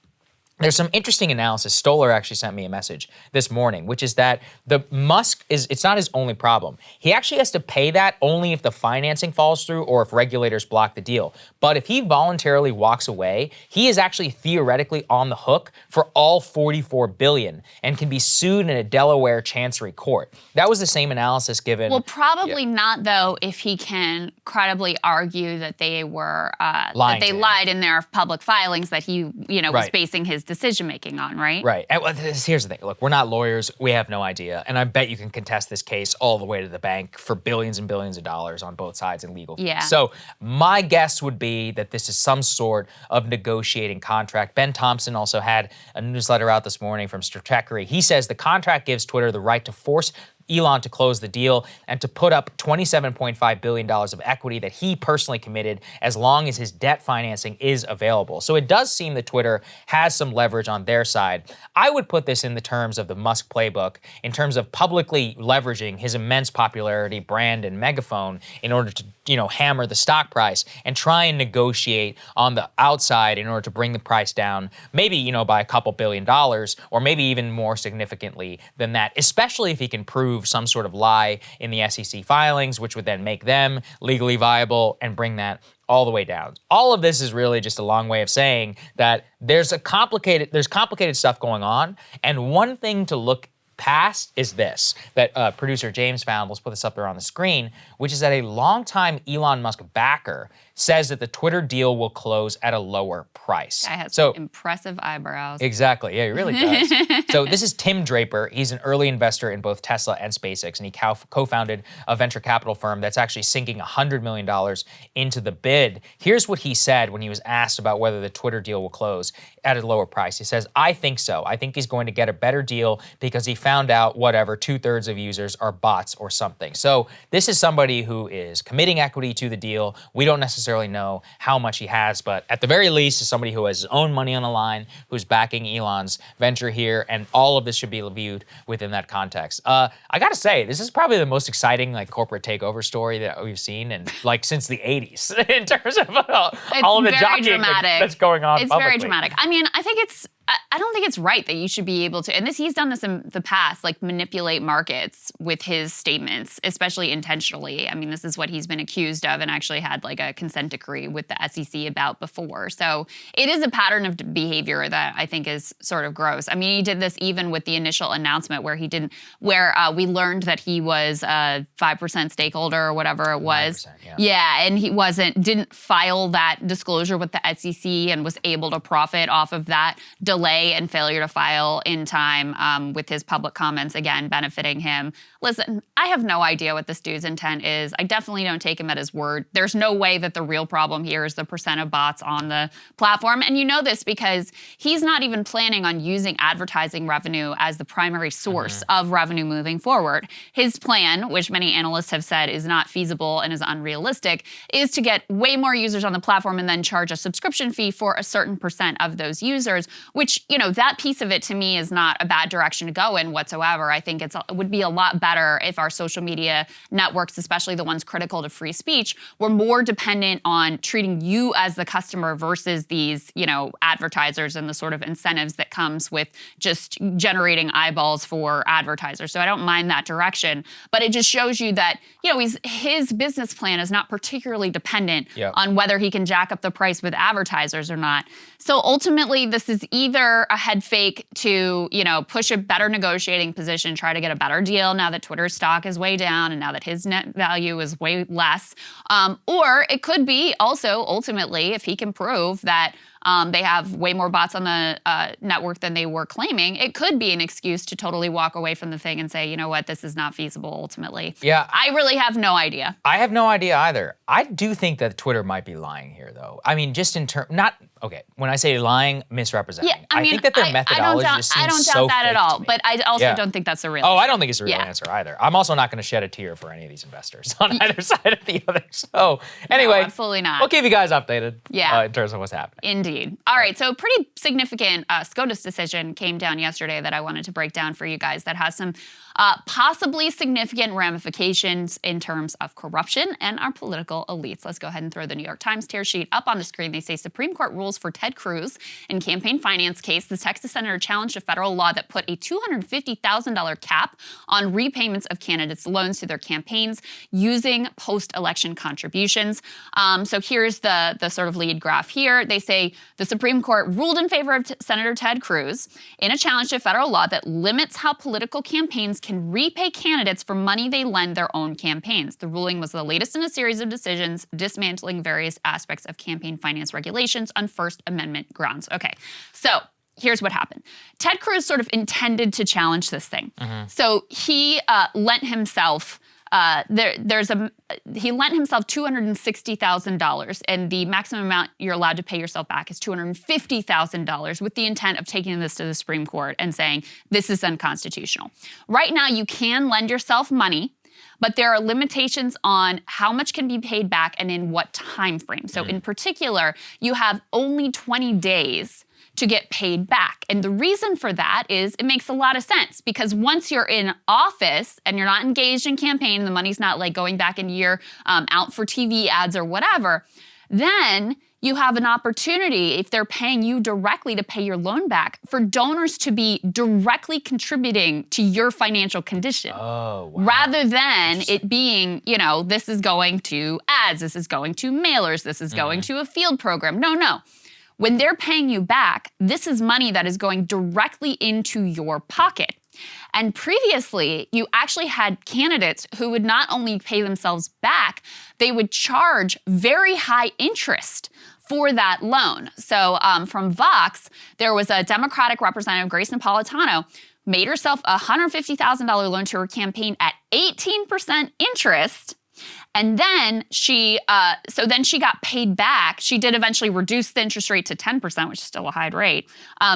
There's some interesting analysis. Stoller actually sent me a message this morning, which is that it's not his only problem. He actually has to pay that only if the financing falls through or if regulators block the deal. But if he voluntarily walks away, he is actually theoretically on the hook for all $44 billion and can be sued in a Delaware Chancery court. That was the same analysis given. Well, probably not though, if he can credibly argue that they were lied in their public filings that he, was basing his decision-making on, right? Right. And here's the thing. Look, we're not lawyers. We have no idea. And I bet you can contest this case all the way to the bank for billions and billions of dollars on both sides in legal fees. Yeah. So my guess would be that this is some sort of negotiating contract. Ben Thompson also had a newsletter out this morning from Stratechery. He says the contract gives Twitter the right to force Elon to close the deal and to put up $27.5 billion of equity that he personally committed as long as his debt financing is available. So it does seem that Twitter has some leverage on their side. I would put this in the terms of the Musk playbook in terms of publicly leveraging his immense popularity, brand, and megaphone in order to, hammer the stock price and try and negotiate on the outside in order to bring the price down, maybe, by a couple $1 billion or maybe even more significantly than that, especially if he can prove some sort of lie in the SEC filings, which would then make them legally viable and bring that all the way down. All of this is really just a long way of saying that there's complicated stuff going on, and one thing to look past is this, that producer James found, let's put this up there on the screen, which is that a longtime Elon Musk backer says that the Twitter deal will close at a lower price. Guy has some impressive eyebrows. Exactly, yeah, he really does. So this is Tim Draper. He's an early investor in both Tesla and SpaceX, and he co-founded a venture capital firm that's actually sinking $100 million into the bid. Here's what he said when he was asked about whether the Twitter deal will close at a lower price. He says, I think so. I think he's going to get a better deal because he found out 2/3 of users are bots or something. So this is somebody who is committing equity to the deal. We don't necessarily know how much he has, but at the very least is somebody who has his own money on the line, who's backing Elon's venture here, and all of this should be viewed within that context. I gotta say, this is probably the most exciting corporate takeover story that we've seen in since the 80s in terms of all of the jockeying that's going on It's publicly. very dramatic. I mean, I don't think it's right that you should be able to, and he's done this in the past, manipulate markets with his statements, especially intentionally. I mean, this is what he's been accused of and actually had a consent decree with the SEC about before. So it is a pattern of behavior that I think is sort of gross. I mean, he did this even with the initial announcement where we learned that he was a 5% stakeholder or whatever it was. 9%, yeah, and he didn't file that disclosure with the SEC and was able to profit off of that delay and failure to file in time with his public comments, again, benefiting him. Listen, I have no idea what this dude's intent is. I definitely don't take him at his word. There's no way that the real problem here is the percent of bots on the platform. And you know this because he's not even planning on using advertising revenue as the primary source of revenue moving forward. His plan, which many analysts have said is not feasible and is unrealistic, is to get way more users on the platform and then charge a subscription fee for a certain percent of those users, which, that piece of it to me is not a bad direction to go in whatsoever. I think it would be a lot better if our social media networks, especially the ones critical to free speech, were more dependent on treating you as the customer versus these, advertisers and the sort of incentives that comes with just generating eyeballs for advertisers. So I don't mind that direction, but it just shows you that, his business plan is not particularly dependent on whether he can jack up the price with advertisers or not. So ultimately, this is either a head fake to, push a better negotiating position, try to get a better deal now that Twitter's stock is way down and now that his net value is way less. Or it could be also, ultimately, if he can prove that they have way more bots on the network than they were claiming, it could be an excuse to totally walk away from the thing and say, you know what, this is not feasible ultimately. Yeah. I really have no idea. I have no idea either. I do think that Twitter might be lying here, though. I mean, just in terms, okay, when I say lying, misrepresenting. Yeah, I mean, think that their methodology just seems I don't so doubt that fake at all, to me. but I also don't think that's a real Oh, issue. I don't think it's a real answer either. I'm also not going to shed a tear for any of these investors on either side of the other. So anyway, absolutely not. We'll keep you guys updated in terms of what's happening. Indeed. All right, so pretty significant SCOTUS decision came down yesterday that I wanted to break down for you guys that has some possibly significant ramifications in terms of corruption and our political elites. Let's go ahead and throw the New York Times tear sheet up on the screen. They say Supreme Court rules for Ted Cruz in campaign finance case. The Texas senator challenged a federal law that put a $250,000 cap on repayments of candidates' loans to their campaigns using post-election contributions. So here's the sort of lead graph here. They say the Supreme Court ruled in favor of Senator Ted Cruz in a challenge to a federal law that limits how political campaigns can repay candidates for money they lend their own campaigns. The ruling was the latest in a series of decisions dismantling various aspects of campaign finance regulations on First Amendment grounds. Okay, so here's what happened. Ted Cruz sort of intended to challenge this thing. So he lent himself he lent himself $260,000, and the maximum amount you're allowed to pay yourself back is $250,000 with the intent of taking this to the Supreme Court and saying this is unconstitutional. Right now, you can lend yourself money, but there are limitations on how much can be paid back and in what time frame. So in particular, you have only 20 days to get paid back. And the reason for that is it makes a lot of sense because once you're in office and you're not engaged in campaign, the money's not like going back into your out for TV ads or whatever, then you have an opportunity, if they're paying you directly to pay your loan back, for donors to be directly contributing to your financial condition. Oh, wow. Rather than it being, you know, this is going to ads, this is going to mailers, this is going to a field program. No. When they're paying you back, this is money that is going directly into your pocket. And previously, you actually had candidates who would not only pay themselves back, they would charge very high interest for that loan. So from Vox, there was a Democratic representative, Grace Napolitano, made herself a $150,000 loan to her campaign at 18% interest. And then she got paid back. She did eventually reduce the interest rate to 10%, which is still a high rate.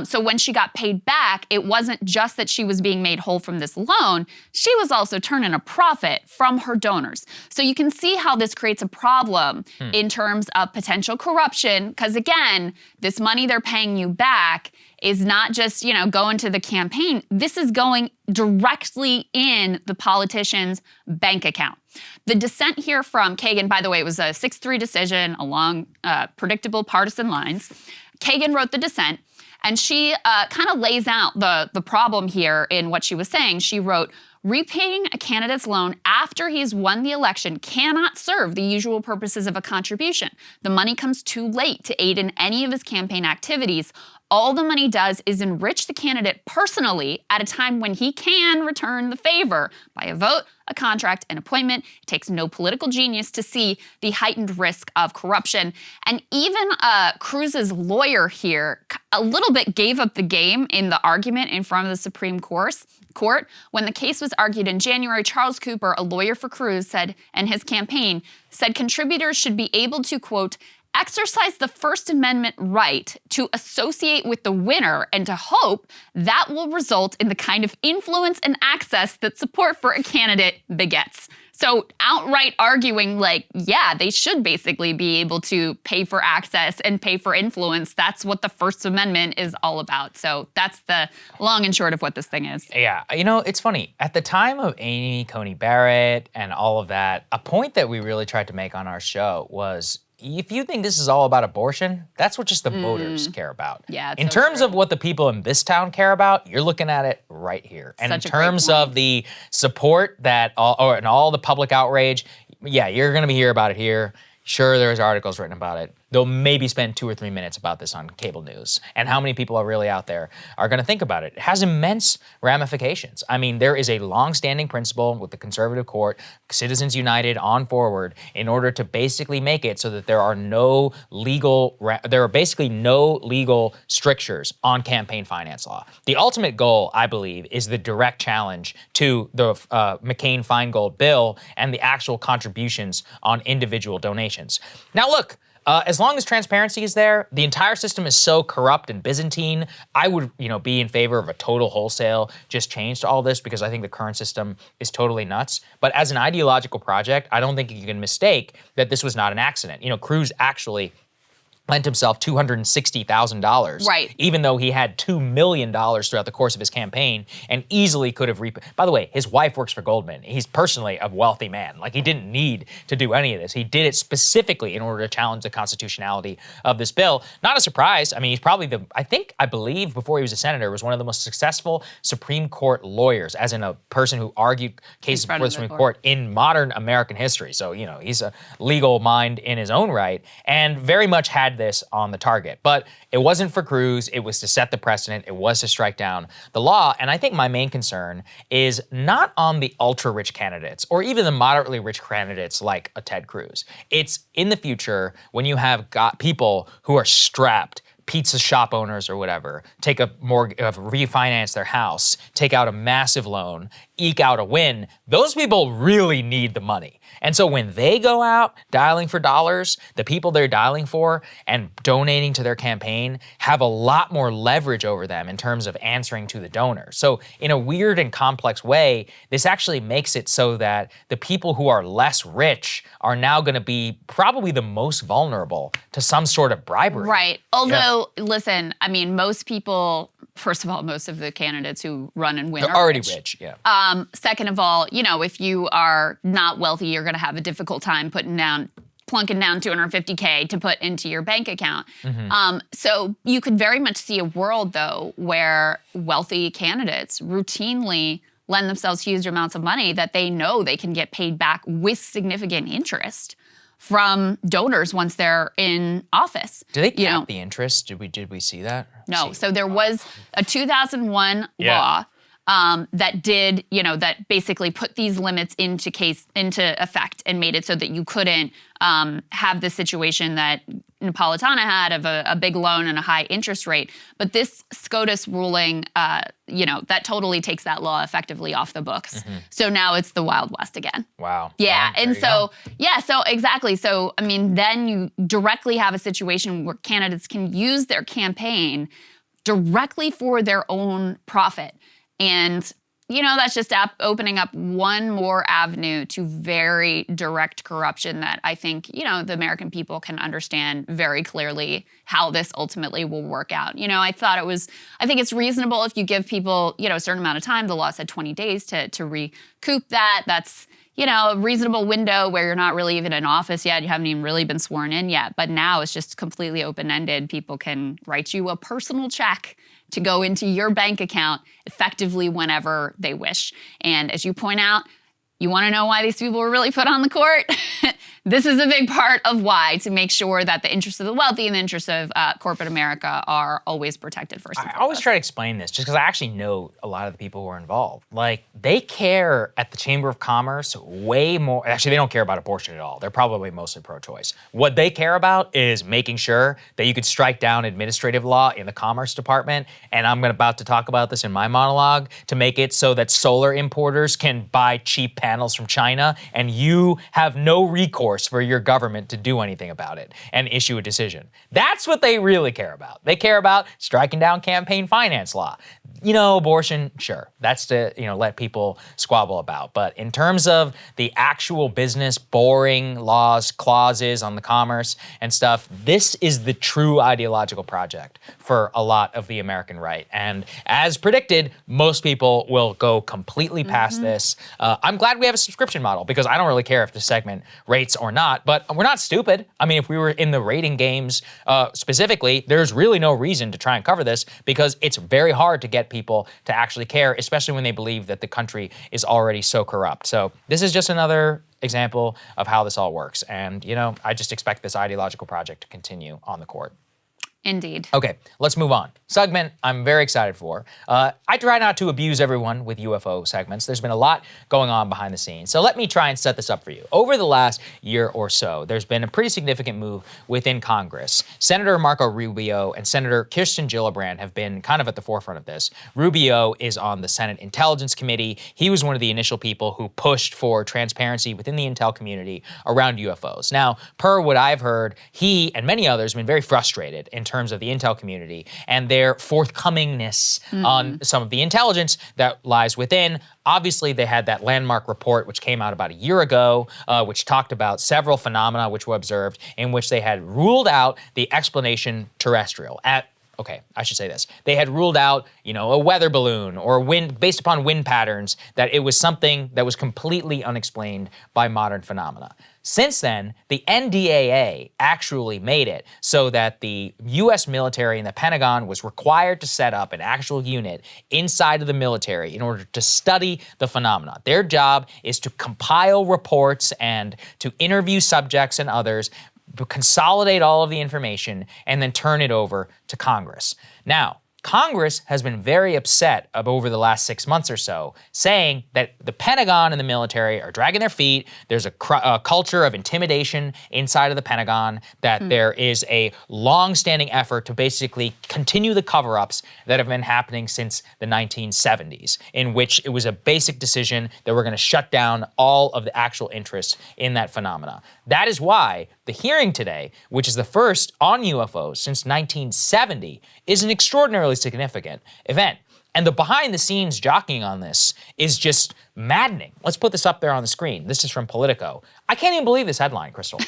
So when she got paid back, it wasn't just that she was being made whole from this loan. She was also turning a profit from her donors. So you can see how this creates a problem in terms of potential corruption. Because again, this money they're paying you back is not just, you know, going to the campaign. This is going directly in the politician's bank account. The dissent here from Kagan, by the way, it was a 6-3 decision along predictable partisan lines. Kagan wrote the dissent, and she kind of lays out the problem here in what she was saying. She wrote, repaying a candidate's loan after he's won the election cannot serve the usual purposes of a contribution. The money comes too late to aid in any of his campaign activities. All the money does is enrich the candidate personally at a time when he can return the favor by a vote, a contract, an appointment. It takes no political genius to see the heightened risk of corruption. And even Cruz's lawyer here a little bit gave up the game in the argument in front of the Supreme Court. When the case was argued in January, Charles Cooper, a lawyer for Cruz, said, and his campaign, said contributors should be able to, quote, exercise the First Amendment right to associate with the winner and to hope that will result in the kind of influence and access that support for a candidate begets. So outright arguing like, yeah, they should basically be able to pay for access and pay for influence. That's what the First Amendment is all about. So that's the long and short of what this thing is. Yeah, you know, it's funny. At the time of Amy Coney Barrett and all of that, a point that we really tried to make on our show was, if you think this is all about abortion, that's what just the voters care about. Yeah, in terms of what the people in this town care about, you're looking at it right here. And in terms of the support that and all the public outrage, yeah, you're going to hear about it here. Sure, there's articles written about it. they'll maybe spend 2 or 3 minutes about this on cable news. And how many people are really out there are going to think about it? It has immense ramifications. I mean, there is a long-standing principle with the conservative court, Citizens United on forward, in order to basically make it so that there are basically no legal strictures on campaign finance law. The ultimate goal, I believe, is the direct challenge to the McCain-Feingold bill and the actual contributions on individual donations. Now, look. As long as transparency is there, the entire system is so corrupt and Byzantine, I would, be in favor of a total wholesale just change to all this because I think the current system is totally nuts. But as an ideological project, I don't think you can mistake that this was not an accident. Cruz actually lent himself $260,000, right? Even though he had $2 million throughout the course of his campaign and easily could have By the way, his wife works for Goldman. He's personally a wealthy man. Like, he didn't need to do any of this. He did it specifically in order to challenge the constitutionality of this bill. Not a surprise. I mean, he's probably I believe before he was a senator, was one of the most successful Supreme Court lawyers, as in a person who argued cases before the Supreme Court in modern American history. So, he's a legal mind in his own right and very much had this on the target. But it wasn't for Cruz. It was to set the precedent. It was to strike down the law. And I think my main concern is not on the ultra-rich candidates or even the moderately rich candidates like a Ted Cruz. It's in the future when you have got people who are strapped, pizza shop owners or whatever, refinance their house, take out a massive loan, eke out a win. Those people really need the money. And so when they go out dialing for dollars, the people they're dialing for and donating to their campaign have a lot more leverage over them in terms of answering to the donor. So in a weird and complex way, this actually makes it so that the people who are less rich are now going to be probably the most vulnerable to some sort of bribery. Right. Although, listen, I mean, most people, first of all, most of the candidates who run and win are already rich. Yeah. Second of all, if you are not wealthy, you're going to have a difficult time plunking down $250K to put into your bank account. Mm-hmm. So you could very much see a world, though, where wealthy candidates routinely lend themselves huge amounts of money that they know they can get paid back with significant interest from donors once they're in office. Do they cap the interest? Did we see that? No. So there was a 2001 law that did, that basically put these limits into effect and made it so that you couldn't have the situation that Napolitano had of a big loan and a high interest rate. But this SCOTUS ruling, that totally takes that law effectively off the books. Mm-hmm. So now it's the Wild West again. Wow. Yeah. And so exactly. So, I mean, then you directly have a situation where candidates can use their campaign directly for their own profit. And, that's just opening up one more avenue to very direct corruption that I think, the American people can understand very clearly how this ultimately will work out. I think it's reasonable if you give people, a certain amount of time. The law said 20 days to recoup that. That's, a reasonable window where you're not really even in office yet. You haven't even really been sworn in yet. But now it's just completely open-ended. People can write you a personal check to go into your bank account effectively whenever they wish. And as you point out, you want to know why these people were really put on the court? This is a big part of why, to make sure that the interests of the wealthy and the interests of corporate America are always protected first and foremost. I always try to explain this just because I actually know a lot of the people who are involved. Like, they care at the Chamber of Commerce way more. Actually, they don't care about abortion at all. They're probably mostly pro-choice. What they care about is making sure that you could strike down administrative law in the Commerce Department, and I'm about to talk about this in my monologue, to make it so that solar importers can buy cheap panels from China, and you have no recourse for your government to do anything about it and issue a decision. That's what they really care about. They care about striking down campaign finance law. Abortion, sure, that's to, let people squabble about. But in terms of the actual business, boring laws, clauses on the commerce and stuff, this is the true ideological project for for a lot of the American right. And as predicted, most people will go completely past this. I'm glad we have a subscription model because I don't really care if the segment rates or not, but we're not stupid. I mean, if we were in the rating games specifically, there's really no reason to try and cover this because it's very hard to get people to actually care, especially when they believe that the country is already so corrupt. So this is just another example of how this all works. And, you know, I just expect this ideological project to continue on the court. Indeed. Okay, let's move on. Segment I'm very excited for. I try not to abuse everyone with UFO segments. There's been a lot going on behind the scenes. So let me try and set this up for you. Over the last year or so, there's been a pretty significant move within Congress. Senator Marco Rubio and Senator Kirsten Gillibrand have been kind of at the forefront of this. Rubio is on the Senate Intelligence Committee. He was one of the initial people who pushed for transparency within the intel community around UFOs. Now, per what I've heard, he and many others have been very frustrated in terms of the intel community and their forthcomingness on some of the intelligence that lies within. Obviously, they had that landmark report, which came out about a year ago, which talked about several phenomena which were observed in which they had ruled out the explanation terrestrial. Okay, I should say this. They had ruled out, you know, a weather balloon or wind, based upon wind patterns, that it was something that was completely unexplained by modern phenomena. Since then, the NDAA actually made it so that the US military and the Pentagon was required to set up an actual unit inside of the military in order to study the phenomena. Their job is to compile reports and to interview subjects and others, consolidate all of the information, and then turn it over to Congress. Now, Congress has been very upset over the last 6 months or so, saying that the Pentagon and the military are dragging their feet. There's a culture of intimidation inside of the Pentagon, that there is a long-standing effort to basically continue the cover-ups that have been happening since the 1970s, in which it was a basic decision that we're going to shut down all of the actual interest in that phenomena. That is why the hearing today, which is the first on UFOs since 1970, is an extraordinarily significant event. And the behind the scenes jockeying on this is just maddening. Let's put this up there on the screen. This is from Politico. I can't even believe this headline, Krystal.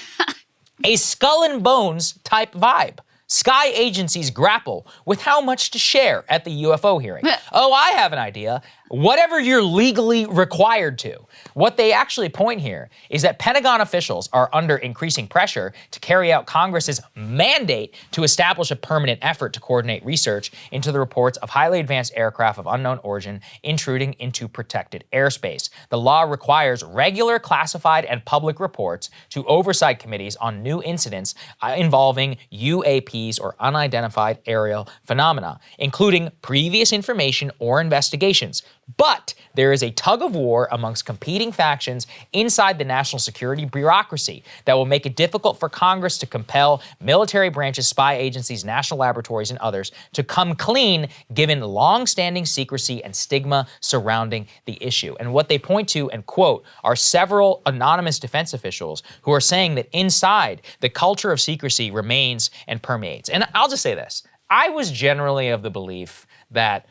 A skull and bones type vibe. Sky agencies grapple with how much to share at the UFO hearing. Oh, I have an idea. Whatever you're legally required to. What they actually point here is that Pentagon officials are under increasing pressure to carry out Congress's mandate to establish a permanent effort to coordinate research into the reports of highly advanced aircraft of unknown origin intruding into protected airspace. The law requires regular classified and public reports to oversight committees on new incidents involving UAPs or unidentified aerial phenomena, including previous information or investigations. But there is a tug of war amongst competing factions inside the national security bureaucracy that will make it difficult for Congress to compel military branches, spy agencies, national laboratories, and others to come clean given long-standing secrecy and stigma surrounding the issue. And what they point to and quote are several anonymous defense officials who are saying that inside, the culture of secrecy remains and permeates. And I'll just say this. I was generally of the belief that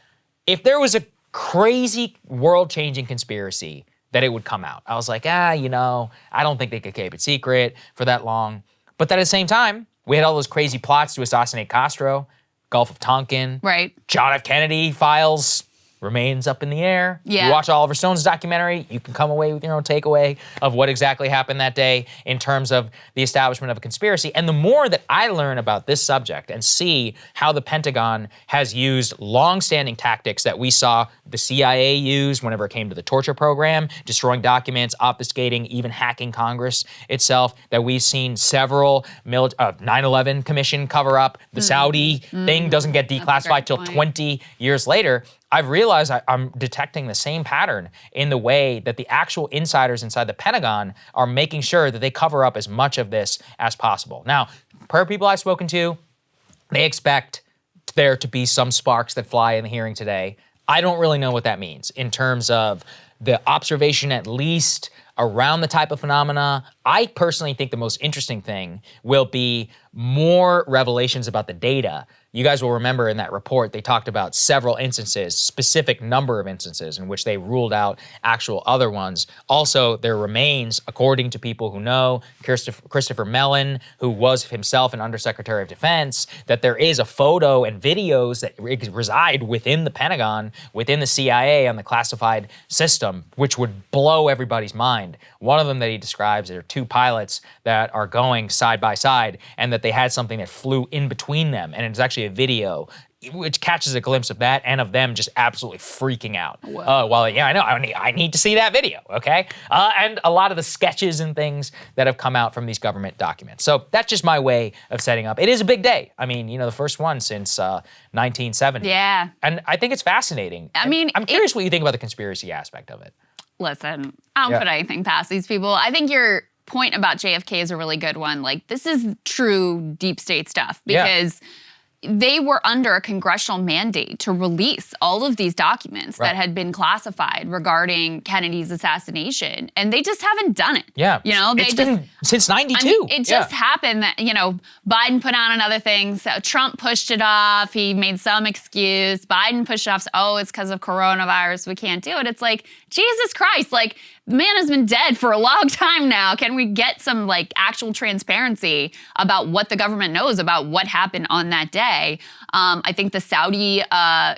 if there was a crazy world-changing conspiracy, that it would come out. I was like, you know, I don't think they could keep it secret for that long. But then at the same time, we had all those crazy plots to assassinate Castro, Gulf of Tonkin, Right. John F. Kennedy files, remains up in the air. Yeah. You watch Oliver Stone's documentary, you can come away with your own takeaway of what exactly happened that day in terms of the establishment of a conspiracy. And the more that I learn about this subject and see how the Pentagon has used long-standing tactics that we saw the CIA use whenever it came to the torture program, destroying documents, obfuscating, even hacking Congress itself, that we've seen several 9/11 commission cover-up, the Saudi thing doesn't get declassified till 20 years later. I've realized I'm detecting the same pattern in the way that the actual insiders inside the Pentagon are making sure that they cover up as much of this as possible. Now, per people I've spoken to, they expect there to be some sparks that fly in the hearing today. I don't really know what that means in terms of the observation, at least around the type of phenomena. I personally think the most interesting thing will be more revelations about the data You guys will remember in that report, they talked about several instances, specific number of instances in which they ruled out actual other ones. Also, there remains, according to people who know, Christopher Mellon, who was himself an Undersecretary of Defense, that there is a photo and videos that reside within the Pentagon, within the CIA on the classified system, which would blow everybody's mind. One of them that he describes are two pilots that are going side by side and that they had something that flew in between them. And it's actually a video which catches a glimpse of that and of them just absolutely freaking out. Yeah, I know, I need to see that video, okay? And a lot of the sketches and things that have come out from these government documents. So that's just my way of setting up. It is a big day. I mean, the first one since 1970. Yeah. And I think it's fascinating. I mean, I'm curious what you think about the conspiracy aspect of it. Listen, I don't put anything past these people. I think your point about JFK is a really good one. Like, this is true deep state stuff because they were under a congressional mandate to release all of these documents that had been classified regarding Kennedy's assassination, and they just haven't done it. Yeah. It's been since 92. I mean, it just happened that, Biden put out another thing. So Trump pushed it off. He made some excuse. Biden pushed it off. So, it's because of coronavirus. We can't do it. It's like, Jesus Christ. Like, the man has been dead for a long time now. Can we get some actual transparency about what the government knows about what happened on that day? I think the Saudi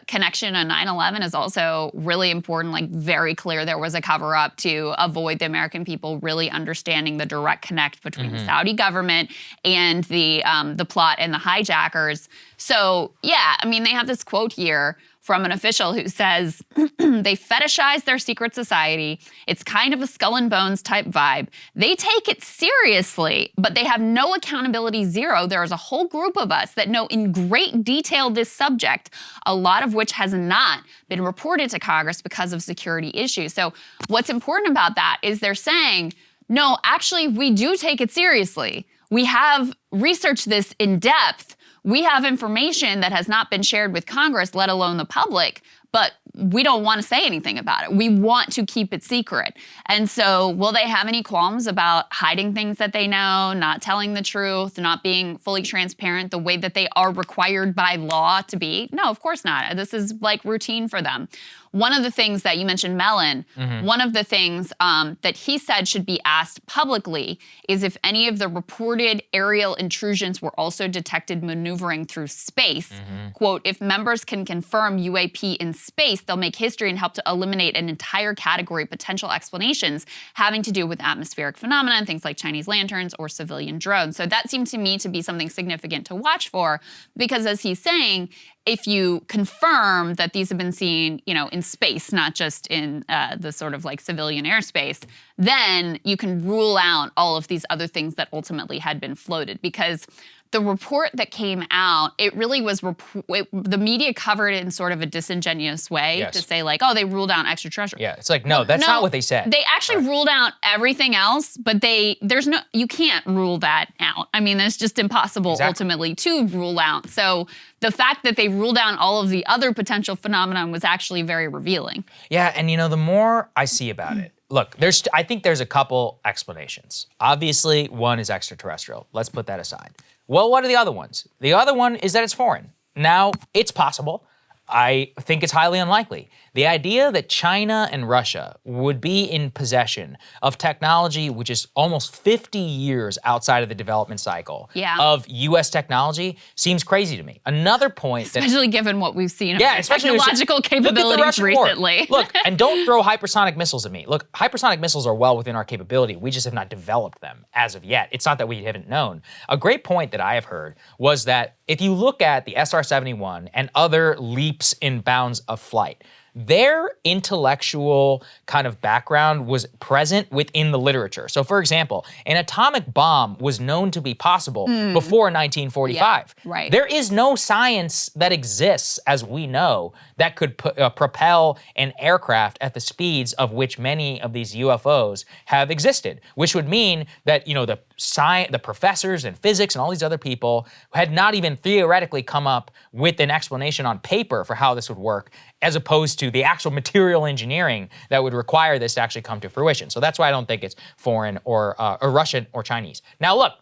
connection on 9/11 is also really important, very clear there was a cover up to avoid the American people really understanding the direct connect between the Saudi government and the plot and the hijackers. So yeah, I mean, they have this quote here from an official who says, they fetishize their secret society. It's kind of a skull and bones type vibe. They take it seriously, but they have no accountability, zero. There is a whole group of us that know in great detail this subject, a lot of which has not been reported to Congress because of security issues. So what's important about that is they're saying, no, actually, we do take it seriously. We have researched this in depth. We have information that has not been shared with Congress, let alone the public, but we don't want to say anything about it. We want to keep it secret. And so will they have any qualms about hiding things that they know, not telling the truth, not being fully transparent the way that they are required by law to be? No, of course not. This is routine for them. One of the things that you mentioned, Mellon, one of the things that he said should be asked publicly is if any of the reported aerial intrusions were also detected maneuvering through space. Quote, if members can confirm UAP in space, they'll make history and help to eliminate an entire category of potential explanations having to do with atmospheric phenomena and things like Chinese lanterns or civilian drones. So that seemed to me to be something significant to watch for because, as he's saying, if you confirm that these have been seen, in space, not just in the sort of civilian airspace, then you can rule out all of these other things that ultimately had been floated. Because the report that came out, it really was, the media covered it in sort of a disingenuous way to say they ruled out extraterrestrial. Yeah, it's no, that's not what they said. They actually ruled out everything else, but you can't rule that out. I mean, it's just impossible ultimately to rule out. So the fact that they ruled out all of the other potential phenomenon was actually very revealing. Yeah, and the more I see about it, look, I think there's a couple explanations. Obviously, one is extraterrestrial. Let's put that aside. Well, what are the other ones? The other one is that it's foreign. Now, it's possible. I think it's highly unlikely. The idea that China and Russia would be in possession of technology which is almost 50 years outside of the development cycle of U.S. technology seems crazy to me. Another point especially given what we've seen of technological capabilities recently. Look, and don't throw hypersonic missiles at me. Look, hypersonic missiles are well within our capability. We just have not developed them as of yet. It's not that we haven't known. A great point that I have heard was that if you look at the SR-71 and other leaps in bounds of flight, their intellectual kind of background was present within the literature. So for example, an atomic bomb was known to be possible before 1945. Yeah, right. There is no science that exists, as we know, that could propel an aircraft at the speeds of which many of these UFOs have existed, which would mean that, the professors in physics and all these other people had not even theoretically come up with an explanation on paper for how this would work, as opposed to the actual material engineering that would require this to actually come to fruition. So that's why I don't think it's foreign or Russian or Chinese. Now look,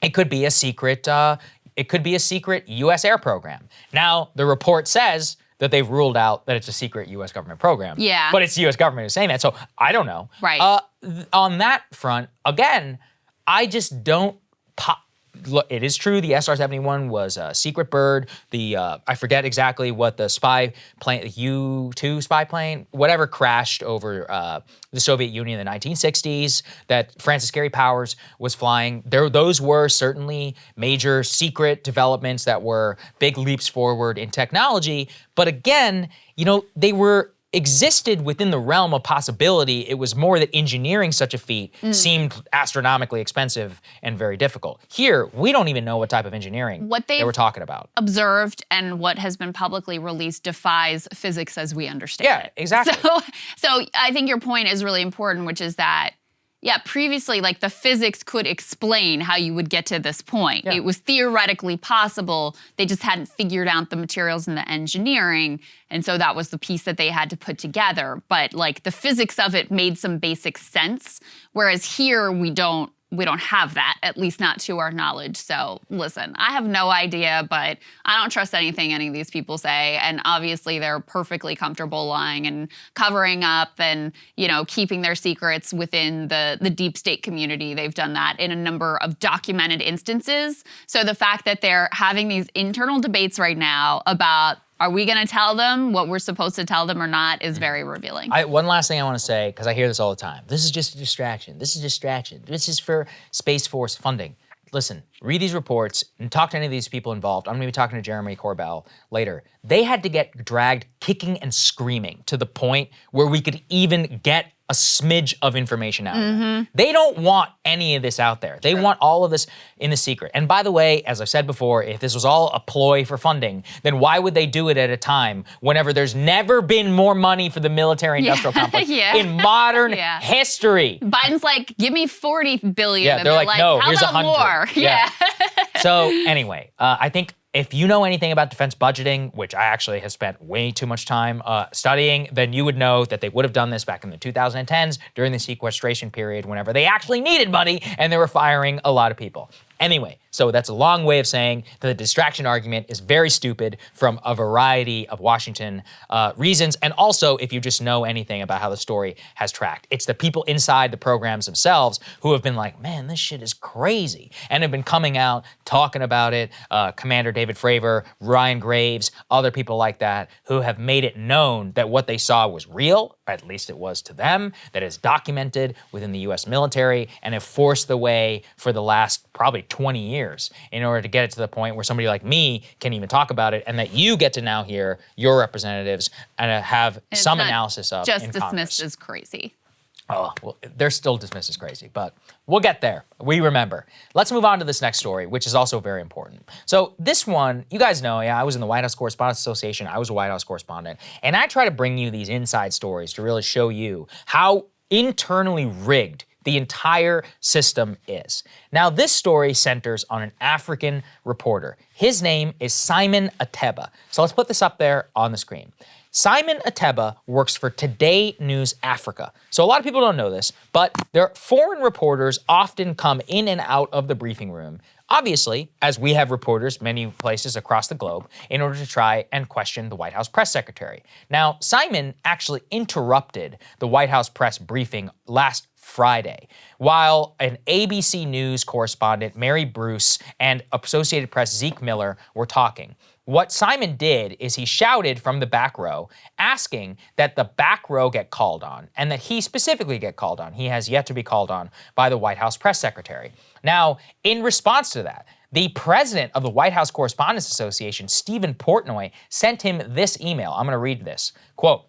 it could be a secret it could be a secret U.S. air program. Now, the report says that they've ruled out that it's a secret U.S. government program. Yeah. But it's the U.S. government who's saying that, so I don't know. Right. On that front, again, I just don't look, it is true the SR-71 was a secret bird. I forget exactly what the spy plane, the U-2 spy plane, whatever crashed over the Soviet Union in the 1960s that Francis Gary Powers was flying. Those were certainly major secret developments that were big leaps forward in technology. But again, they existed within the realm of possibility. It was more that engineering such a feat seemed astronomically expensive and very difficult. Here, we don't even know what type of engineering they were talking about. Observed and what has been publicly released defies physics as we understand it. Yeah, exactly. So I think your point is really important, which is that, previously, like, the physics could explain how you would get to this point. Yeah. It was theoretically possible. They just hadn't figured out the materials and the engineering. And so that was the piece that they had to put together. But, like, the physics of it made some basic sense. Whereas here, we don't have that, at least not to our knowledge. So listen, I have no idea, but I don't trust anything any of these people say. And obviously they're perfectly comfortable lying and covering up and, keeping their secrets within the deep state community. They've done that in a number of documented instances. So the fact that they're having these internal debates right now about, are we going to tell them what we're supposed to tell them or not, is very revealing. One last thing I want to say, because I hear this all the time. This is just a distraction. This is a distraction. This is for Space Force funding. Listen, read these reports and talk to any of these people involved. I'm going to be talking to Jeremy Corbell later. They had to get dragged kicking and screaming to the point where we could even get a smidge of information out of them. They don't want any of this out there. They want all of this in the secret. And by the way, as I've said before, if this was all a ploy for funding, then why would they do it at a time whenever there's never been more money for the military-industrial complex in modern history? Biden's like, give me $40 billion. Yeah, they're like, no, how here's about 100. More? Yeah. So anyway, I think if you know anything about defense budgeting, which I actually have spent way too much time studying, then you would know that they would have done this back in the 2010s during the sequestration period whenever they actually needed money and they were firing a lot of people. Anyway, so that's a long way of saying that the distraction argument is very stupid from a variety of Washington reasons. And also, if you just know anything about how the story has tracked, it's the people inside the programs themselves who have been like, man, this shit is crazy, and have been coming out, talking about it. Commander David Fravor, Ryan Graves, other people like that, who have made it known that what they saw was real, or at least it was to them, that is documented within the U.S. military, and have forced the way for the last probably 20 years in order to get it to the point where somebody like me can even talk about it, and that you get to now hear your representatives and have some analysis of just in dismissed Congress. as crazy. Oh, well, they're still dismissed as crazy, but we'll get there. We remember. Let's move on to this next story, which is also very important. So this one, you guys know, I was in the White House Correspondents Association. I was a White House correspondent, and I try to bring you these inside stories to really show you how internally rigged the entire system is. Now, this story centers on an African reporter. His name is Simon Ateba. So let's put this up there on the screen. Simon Ateba works for Today News Africa. So a lot of people don't know this, but foreign reporters often come in and out of the briefing room, obviously, as we have reporters many places across the globe, in order to try and question the White House press secretary. Now, Simon actually interrupted the White House press briefing last Friday, while an ABC News correspondent, Mary Bruce, and Associated Press Zeke Miller were talking. What Simon did is he shouted from the back row, asking that the back row get called on, and that he specifically get called on. He has yet to be called on by the White House press secretary. Now, in response to that, the president of the White House Correspondents Association, Stephen Portnoy, sent him this email. I'm going to read this. Quote,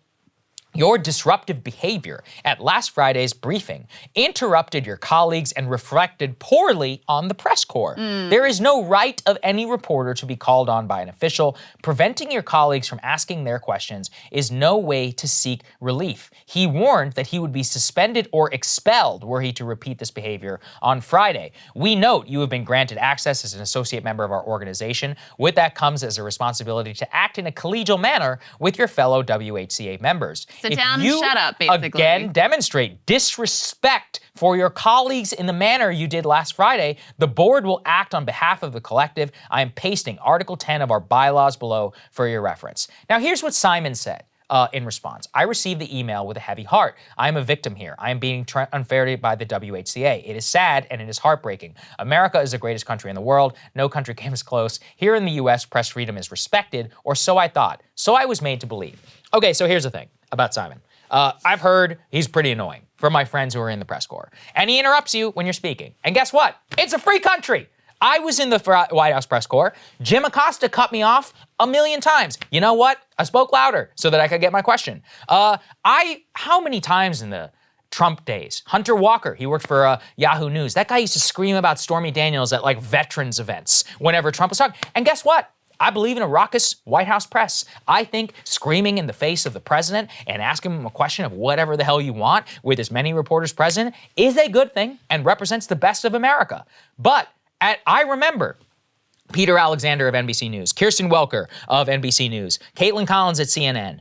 "Your disruptive behavior at last Friday's briefing interrupted your colleagues and reflected poorly on the press corps. There is no right of any reporter to be called on by an official. Preventing your colleagues from asking their questions is no way to seek relief. He warned that he would be suspended or expelled were he to repeat this behavior on Friday. We note you have been granted access as an associate member of our organization. With that comes as a responsibility to act in a collegial manner with your fellow WHCA members." So Sit down and shut up, basically. Again, demonstrate disrespect for your colleagues in the manner you did last Friday, the board will act on behalf of the collective. I am pasting Article 10 of our bylaws below for your reference. Now, here's what Simon said. In response, I received the email with a heavy heart. I am a victim here. I am being unfairly by the WHCA. It is sad and it is heartbreaking. America is the greatest country in the world. No country comes close. Here in the U.S., press freedom is respected, or so I thought. So I was made to believe. Okay, so here's the thing about Simon. I've heard he's pretty annoying from my friends who are in the press corps. And he interrupts you when you're speaking. And guess what? It's a free country. I was in the White House press corps. Jim Acosta cut me off a million times. You know what? I spoke louder so that I could get my question. How many times in the Trump days? Hunter Walker, he worked for Yahoo News. That guy used to scream about Stormy Daniels at like veterans events whenever Trump was talking. And guess what? I believe in a raucous White House press. I think screaming in the face of the president and asking him a question of whatever the hell you want with as many reporters present is a good thing and represents the best of America. But I remember Peter Alexander of NBC News, Kirsten Welker of NBC News, Caitlin Collins at CNN,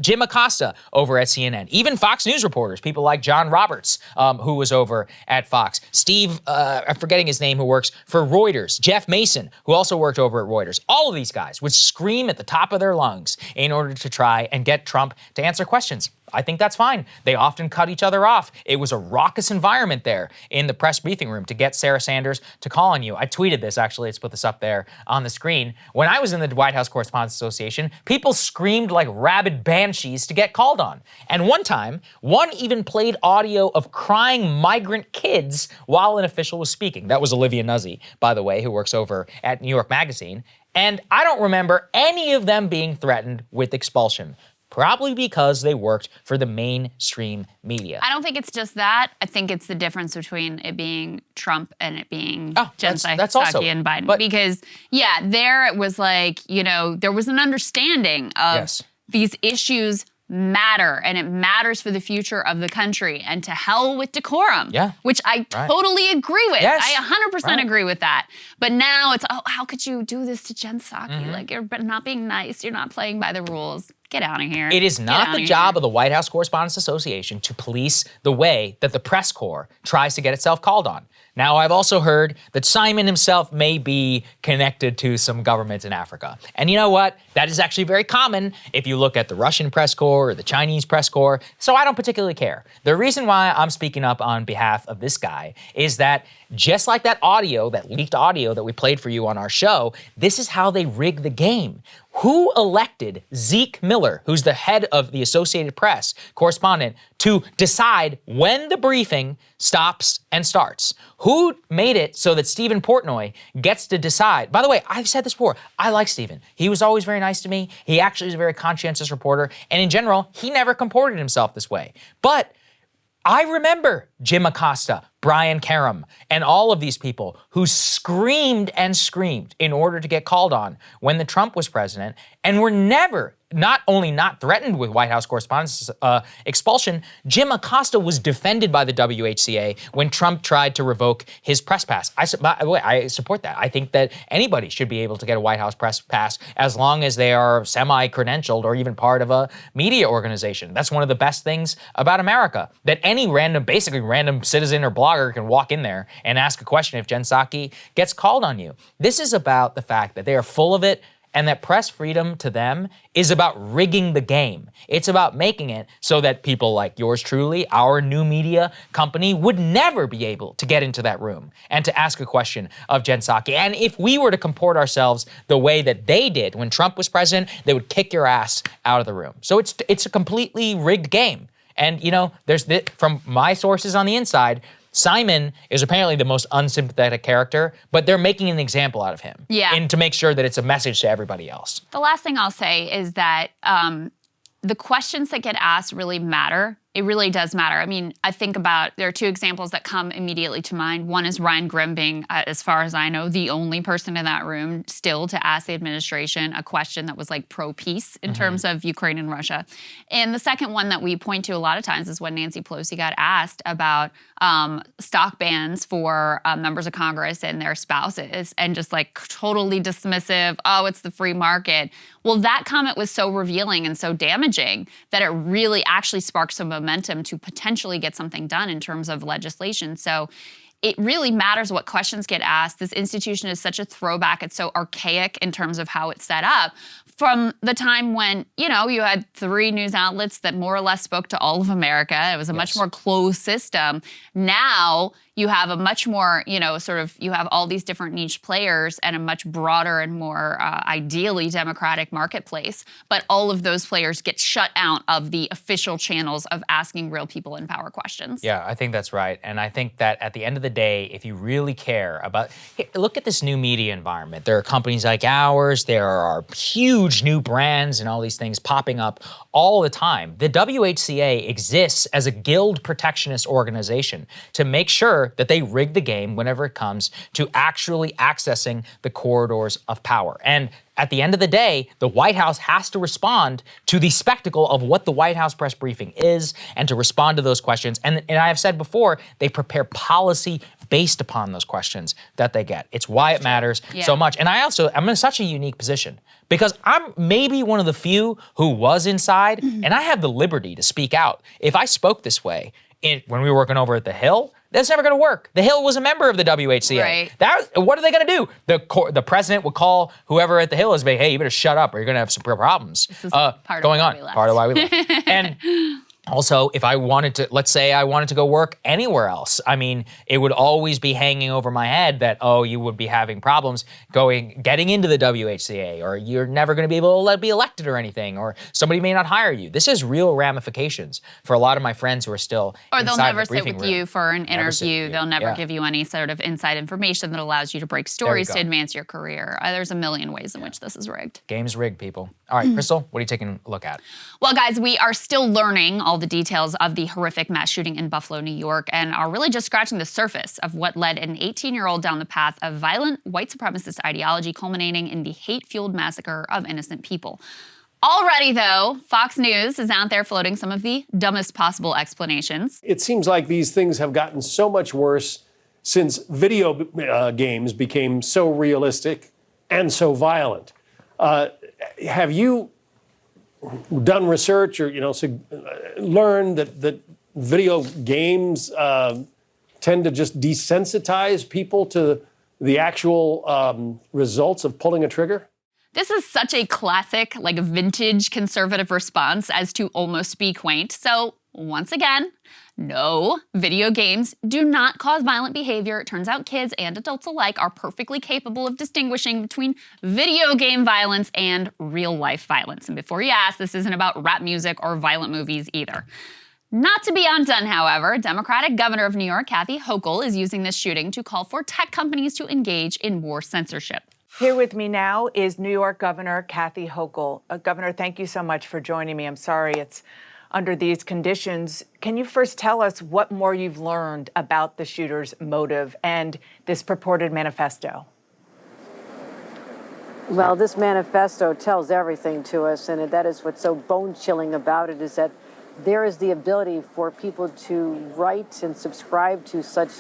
Jim Acosta over at CNN, even Fox News reporters, people like John Roberts, who was over at Fox, Steve, I'm forgetting his name, who works for Reuters, Jeff Mason, who also worked over at Reuters. All of these guys would scream at the top of their lungs in order to try and get Trump to answer questions. I think that's fine. They often cut each other off. It was a raucous environment there in the press briefing room to get Sarah Sanders to call on you. I tweeted this, actually. Let's put this up there on the screen. When I was in the White House Correspondents Association, people screamed like rabid banshees to get called on. And one time, one even played audio of crying migrant kids while an official was speaking. That was Olivia Nuzzi, by the way, who works over at New York Magazine. And I don't remember any of them being threatened with expulsion. Probably because they worked for the mainstream media. I don't think it's just that. I think it's the difference between it being Trump and it being Jen Psaki and Biden. Because, yeah, there it was like, you know, there was an understanding of these issues matter, and it matters for the future of the country, and to hell with decorum, which I totally agree with. I 100% agree with that. But now it's, oh, how could you do this to Jen Psaki? Like, you're not being nice. You're not playing by the rules. Get out of here. It is not the job of the White House Correspondents Association to police the way that the press corps tries to get itself called on. Now, I've also heard that Simon himself may be connected to some governments in Africa. And you know what? That is actually very common if you look at the Russian press corps or the Chinese press corps. So I don't particularly care. The reason why I'm speaking up on behalf of this guy is that just like that audio, that leaked audio that we played for you on our show, this is how they rig the game. Who elected Zeke Miller, who's the head of the Associated Press correspondent, to decide when the briefing stops and starts? Who made it so that Stephen Portnoy gets to decide? By the way, I've said this before. I like Stephen. He was always very nice to me. He actually is a very conscientious reporter. And in general, he never comported himself this way. But I remember Jim Acosta, Brian Karem, and all of these people who screamed and screamed in order to get called on when the Trump was president, and were never, not only not threatened with White House correspondents expulsion, Jim Acosta was defended by the WHCA when Trump tried to revoke his press pass. By the way, I support that. I think that anybody should be able to get a White House press pass as long as they are semi-credentialed or even part of a media organization. That's one of the best things about America, that any basically random citizen or blogger can walk in there and ask a question if Jen Psaki gets called on you. This is about the fact that they are full of it, and that press freedom to them is about rigging the game. It's about making it so that people like yours truly, our new media company, would never be able to get into that room and to ask a question of Jen Psaki. And if we were to comport ourselves the way that they did when Trump was president, they would kick your ass out of the room. So it's a completely rigged game. And, you know, from my sources on the inside, Simon is apparently the most unsympathetic character, but they're making an example out of him. Yeah. And to make sure that it's a message to everybody else. The last thing I'll say is that the questions that get asked really matter It really does matter. I mean, I think about, there are two examples that come immediately to mind. One is Ryan Grim being, as far as I know, the only person in that room still to ask the administration a question that was like pro-peace in terms of Ukraine and Russia. And the second one that we point to a lot of times is when Nancy Pelosi got asked about stock bans for members of Congress and their spouses, and just like totally dismissive, oh, it's the free market. Well, that comment was so revealing and so damaging that it really actually sparked some momentum to potentially get something done in terms of legislation. So it really matters what questions get asked. This institution is such a throwback. It's so archaic in terms of how it's set up. From the time when, you know, you had 3 news outlets that more or less spoke to all of America. It was a much more closed system. Now you have a much more, you know, sort of, you have all these different niche players and a much broader and more ideally democratic marketplace. But all of those players get shut out of the official channels of asking real people in power questions. Yeah, I think that's right. And I think that at the end of the day, if you really care about, look at this new media environment. There are companies like ours, there are huge new brands and all these things popping up all the time. The WHCA exists as a guild protectionist organization to make sure that they rig the game whenever it comes to actually accessing the corridors of power. And at the end of the day, the White House has to respond to the spectacle of what the White House press briefing is and to respond to those questions. And I have said before, they prepare policy based upon those questions that they get. It's why it matters so much. And I'm in such a unique position because I'm maybe one of the few who was inside and I have the liberty to speak out. If I spoke this way when we were working over at the Hill, that's never going to work. The Hill was a member of the WHCA. Right. What are they going to do? The president would call whoever at the Hill and say, hey, you better shut up or you're going to have some problems This is part of why we left. And also, if I wanted to, let's say I wanted to go work anywhere else, I mean, it would always be hanging over my head that, oh, you would be having problems getting into the WHCA, or you're never going to be able to be elected or anything, or somebody may not hire you. This has real ramifications for a lot of my friends who are still Or they'll never the sit with room. you for an interview. They'll never give you any sort of inside information that allows you to break stories to advance your career. There's a million ways in which this is rigged. Game's rigged, people. All right, Krystal, what are you taking a look at? Well, guys, we are still learning all the details of the horrific mass shooting in Buffalo, New York, and are really just scratching the surface of what led an 18-year-old down the path of violent white supremacist ideology, culminating in the hate-fueled massacre of innocent people. Already, though, Fox News is out there floating some of the dumbest possible explanations. It seems like these things have gotten so much worse since video games became so realistic and so violent. Have you done research or, learned that video games tend to just desensitize people to the actual results of pulling a trigger? This is such a classic, like vintage conservative response as to almost be quaint. So once again, no, video games do not cause violent behavior. It turns out kids and adults alike are perfectly capable of distinguishing between video game violence and real life violence. And before you ask, this isn't about rap music or violent movies either. Not to be undone, however, Democratic Governor of New York, Kathy Hochul, is using this shooting to call for tech companies to engage in more censorship. Here with me now is New York Governor Kathy Hochul. Governor, thank you so much for joining me. I'm sorry it's under these conditions. Can you first tell us what more you've learned about the shooter's motive and this purported manifesto? Well, this manifesto tells everything to us, and that is what's so bone-chilling about it, is that there is the ability for people to write and subscribe to such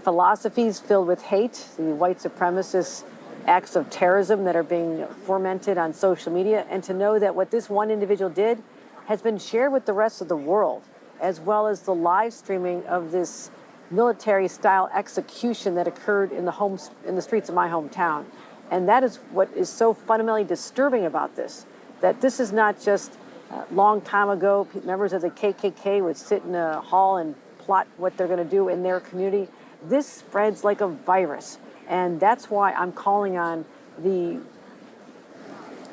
philosophies filled with hate, the white supremacist acts of terrorism that are being fomented on social media, and to know that what this one individual did has been shared with the rest of the world, as well as the live streaming of this military-style execution that occurred in the streets of my hometown. And that is what is so fundamentally disturbing about this, that this is not just a long time ago, members of the KKK would sit in a hall and plot what they're going to do in their community. This spreads like a virus. And that's why I'm calling on the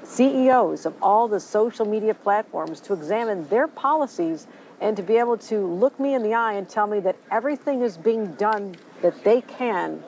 CEOs of all the social media platforms to examine their policies and to be able to look me in the eye and tell me that everything is being done that they can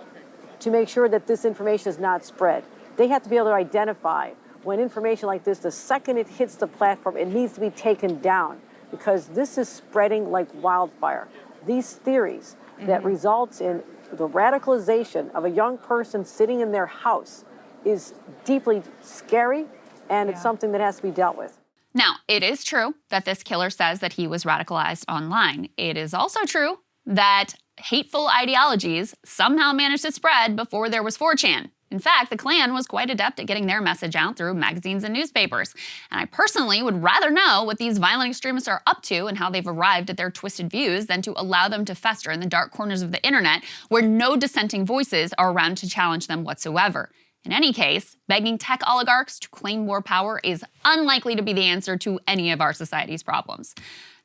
to make sure that this information is not spread. They have to be able to identify when information like this, the second it hits the platform, it needs to be taken down. because this is spreading like wildfire. These theories that results in the radicalization of a young person sitting in their house is deeply scary, and it's something that has to be dealt with. Now, it is true that this killer says that he was radicalized online. It is also true that hateful ideologies somehow managed to spread before there was 4chan. In fact, the Klan was quite adept at getting their message out through magazines and newspapers. And I personally would rather know what these violent extremists are up to and how they've arrived at their twisted views than to allow them to fester in the dark corners of the internet where no dissenting voices are around to challenge them whatsoever. In any case, begging tech oligarchs to claim more power is unlikely to be the answer to any of our society's problems.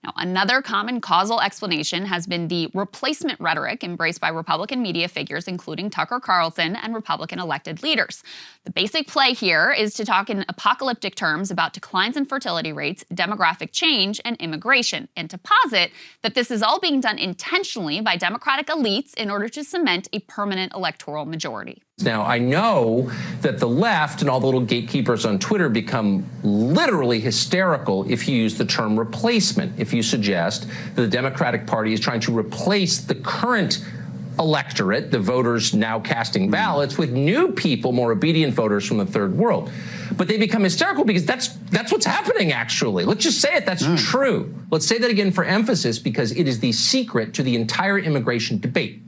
Now, another common causal explanation has been the replacement rhetoric embraced by Republican media figures, including Tucker Carlson and Republican elected leaders. The basic play here is to talk in apocalyptic terms about declines in fertility rates, demographic change, and immigration, and to posit that this is all being done intentionally by Democratic elites in order to cement a permanent electoral majority. Now, I know that the left and all the little gatekeepers on Twitter become literally hysterical if you use the term replacement, if you suggest that the Democratic Party is trying to replace the current electorate, the voters now casting ballots, with new people, more obedient voters from the third world. But they become hysterical because that's what's happening, actually. Let's just say it, that's true. Let's say that again for emphasis, because it is the secret to the entire immigration debate.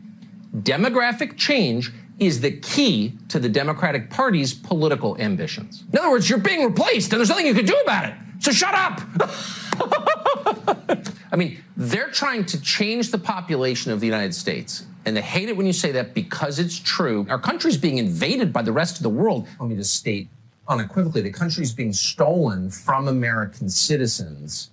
Demographic change is the key to the Democratic Party's political ambitions. In other words, you're being replaced and there's nothing you can do about it. So shut up. I mean, they're trying to change the population of the United States. And they hate it when you say that because it's true. Our country's being invaded by the rest of the world. Let me just state unequivocally, the country's being stolen from American citizens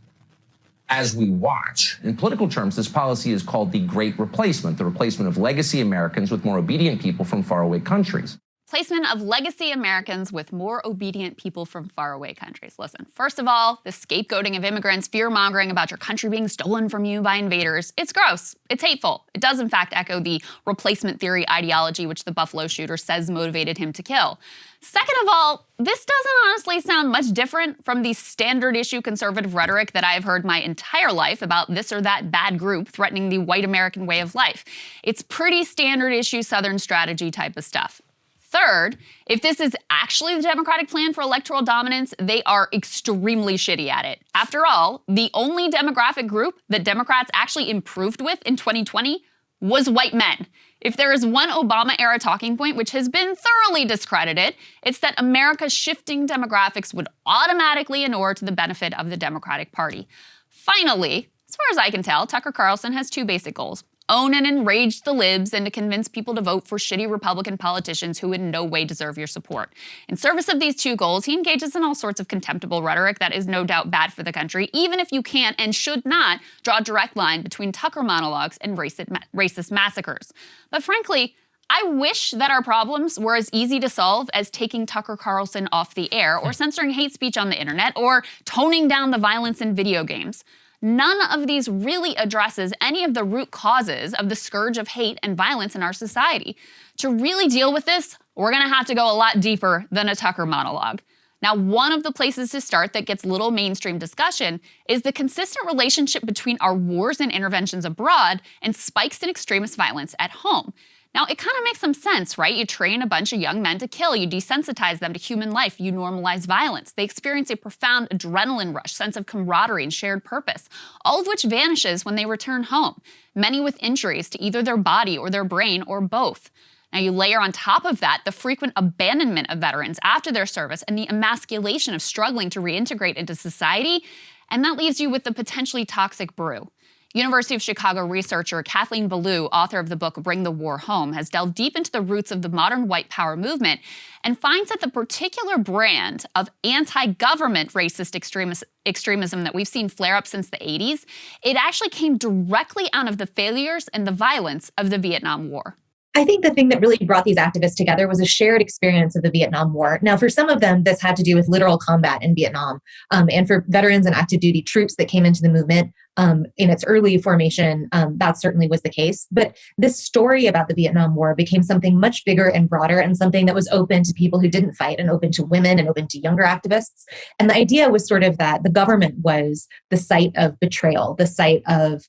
as we watch. In political terms, this policy is called the Great Replacement, the replacement of legacy Americans with more obedient people from faraway countries. Placement of legacy Americans with more obedient people from faraway countries. Listen, first of all, the scapegoating of immigrants, fear-mongering about your country being stolen from you by invaders, it's gross. It's hateful. It does, in fact, echo the replacement theory ideology which the Buffalo shooter says motivated him to kill. Second of all, this doesn't honestly sound much different from the standard issue conservative rhetoric that I've heard my entire life about this or that bad group threatening the white American way of life. It's pretty standard issue Southern strategy type of stuff. Third, if this is actually the Democratic plan for electoral dominance, they are extremely shitty at it. After all, the only demographic group that Democrats actually improved with in 2020 was white men. If there is one Obama-era talking point which has been thoroughly discredited, it's that America's shifting demographics would automatically inure to the benefit of the Democratic Party. Finally, as far as I can tell, Tucker Carlson has two basic goals: own and enrage the libs and to convince people to vote for shitty Republican politicians who in no way deserve your support. In service of these two goals, he engages in all sorts of contemptible rhetoric that is no doubt bad for the country, even if you can't and should not draw a direct line between Tucker monologues and racist massacres. But frankly, I wish that our problems were as easy to solve as taking Tucker Carlson off the air or censoring hate speech on the internet or toning down the violence in video games. None of these really addresses any of the root causes of the scourge of hate and violence in our society. To really deal with this, we're gonna have to go a lot deeper than a Tucker monologue. Now, one of the places to start that gets little mainstream discussion is the consistent relationship between our wars and interventions abroad and spikes in extremist violence at home. Now, it kind of makes some sense, right? You train a bunch of young men to kill, you desensitize them to human life, you normalize violence. They experience a profound adrenaline rush, sense of camaraderie and shared purpose, all of which vanishes when they return home, many with injuries to either their body or their brain or both. Now, you layer on top of that the frequent abandonment of veterans after their service and the emasculation of struggling to reintegrate into society, and that leaves you with the potentially toxic brew. University of Chicago researcher Kathleen Belew, author of the book Bring the War Home, has delved deep into the roots of the modern white power movement and finds that the particular brand of anti-government racist extremism that we've seen flare up since the 80s, it actually came directly out of the failures and the violence of the Vietnam War. I think the thing that really brought these activists together was a shared experience of the Vietnam War. Now, for some of them, this had to do with literal combat in Vietnam. And for veterans and active duty troops that came into the movement in its early formation, that certainly was the case. But this story about the Vietnam War became something much bigger and broader, and something that was open to people who didn't fight, and open to women, and open to younger activists. And the idea was sort of that the government was the site of betrayal, the site of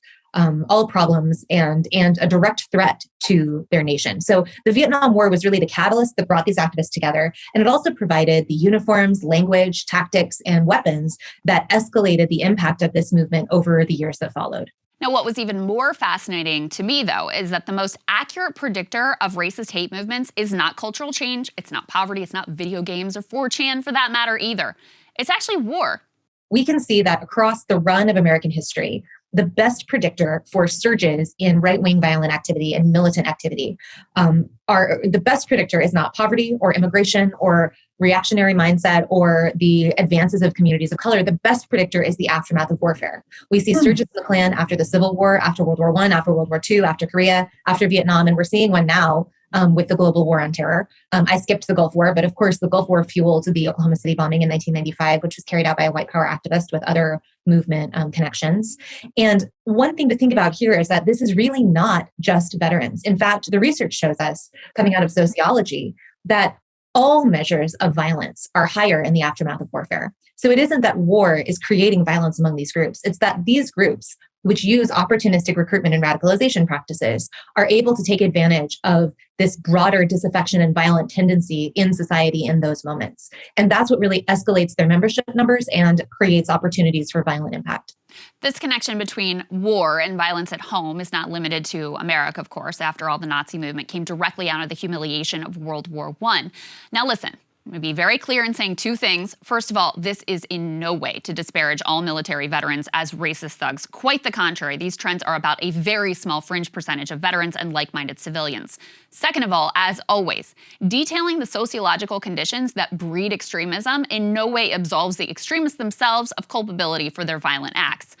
all problems, and a direct threat to their nation. So the Vietnam War was really the catalyst that brought these activists together. And it also provided the uniforms, language, tactics, and weapons that escalated the impact of this movement over the years that followed. Now, what was even more fascinating to me, though, is that the most accurate predictor of racist hate movements is not cultural change, it's not poverty, it's not video games or 4chan for that matter either. It's actually war. We can see that across the run of American history, the best predictor for surges in right-wing violent activity and militant activity the best predictor is not poverty or immigration or reactionary mindset or the advances of communities of color. The best predictor is the aftermath of warfare. We see surges in the Klan after the Civil War, after World War I, after World War II, after Korea, after Vietnam, and we're seeing one now with the global war on terror. I skipped the Gulf War, but of course the Gulf War fueled the Oklahoma City bombing in 1995, which was carried out by a white power activist with other movement connections. And one thing to think about here is that this is really not just veterans. In fact, the research shows us, coming out of sociology, that all measures of violence are higher in the aftermath of warfare. So it isn't that war is creating violence among these groups. It's that these groups, which use opportunistic recruitment and radicalization practices, are able to take advantage of this broader disaffection and violent tendency in society in those moments. And that's what really escalates their membership numbers and creates opportunities for violent impact. This connection between war and violence at home is not limited to America, of course. After all, the Nazi movement came directly out of the humiliation of World War I. Now listen, I'm going to be very clear in saying two things. First of all, this is in no way to disparage all military veterans as racist thugs. Quite the contrary. These trends are about a very small fringe percentage of veterans and like-minded civilians. Second of all, as always, detailing the sociological conditions that breed extremism in no way absolves the extremists themselves of culpability for their violent acts.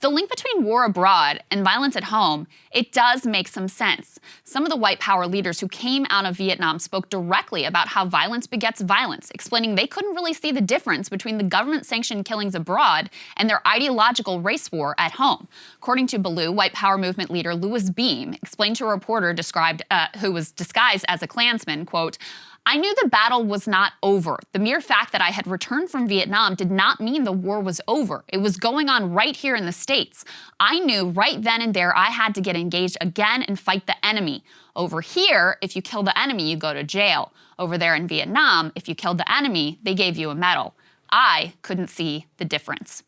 The link between war abroad and violence at home, it does make some sense. Some of the white power leaders who came out of Vietnam spoke directly about how violence begets violence, explaining they couldn't really see the difference between the government-sanctioned killings abroad and their ideological race war at home. According to Ballou, white power movement leader Louis Beam explained to a reporter who was disguised as a Klansman, quote, "I knew the battle was not over. The mere fact that I had returned from Vietnam did not mean the war was over. It was going on right here in the States. I knew right then and there I had to get engaged again and fight the enemy. Over here, if you kill the enemy, you go to jail. Over there in Vietnam, if you killed the enemy, they gave you a medal. I couldn't see the difference."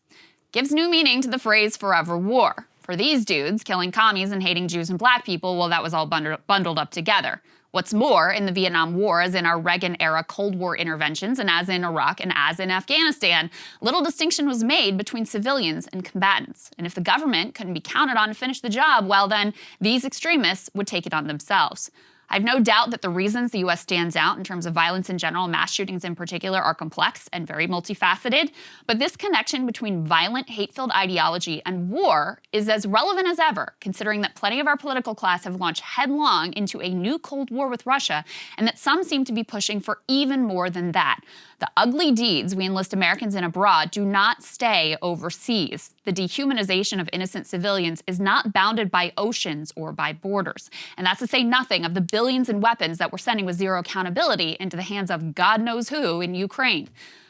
Gives new meaning to the phrase forever war. For these dudes, killing commies and hating Jews and black people, well, that was all bundled up together. What's more, in the Vietnam War, as in our Reagan-era Cold War interventions, and as in Iraq and as in Afghanistan, little distinction was made between civilians and combatants. And if the government couldn't be counted on to finish the job, well then, these extremists would take it on themselves. I have no doubt that the reasons the U.S. stands out in terms of violence in general, mass shootings in particular, are complex and very multifaceted. But this connection between violent, hate-filled ideology and war is as relevant as ever, considering that plenty of our political class have launched headlong into a new Cold War with Russia, and that some seem to be pushing for even more than that. The ugly deeds we enlist Americans in abroad do not stay overseas. The dehumanization of innocent civilians is not bounded by oceans or by borders. And that's to say nothing of the billions in weapons that we're sending with zero accountability into the hands of God knows who in Ukraine.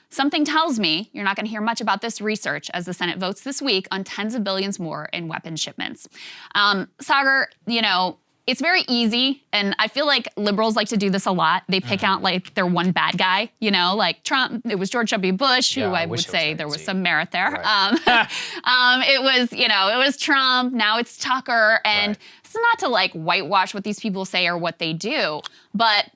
Something tells me you're not going to hear much about this research as the Senate votes this week on tens of billions more in weapons shipments. Saagar, it's very easy, and I feel like liberals like to do this a lot. They pick out like their one bad guy, like Trump. It was George W. Bush, who I would say there was some merit there. Right. It was Trump. Now it's Tucker, and it's not to like whitewash what these people say or what they do, but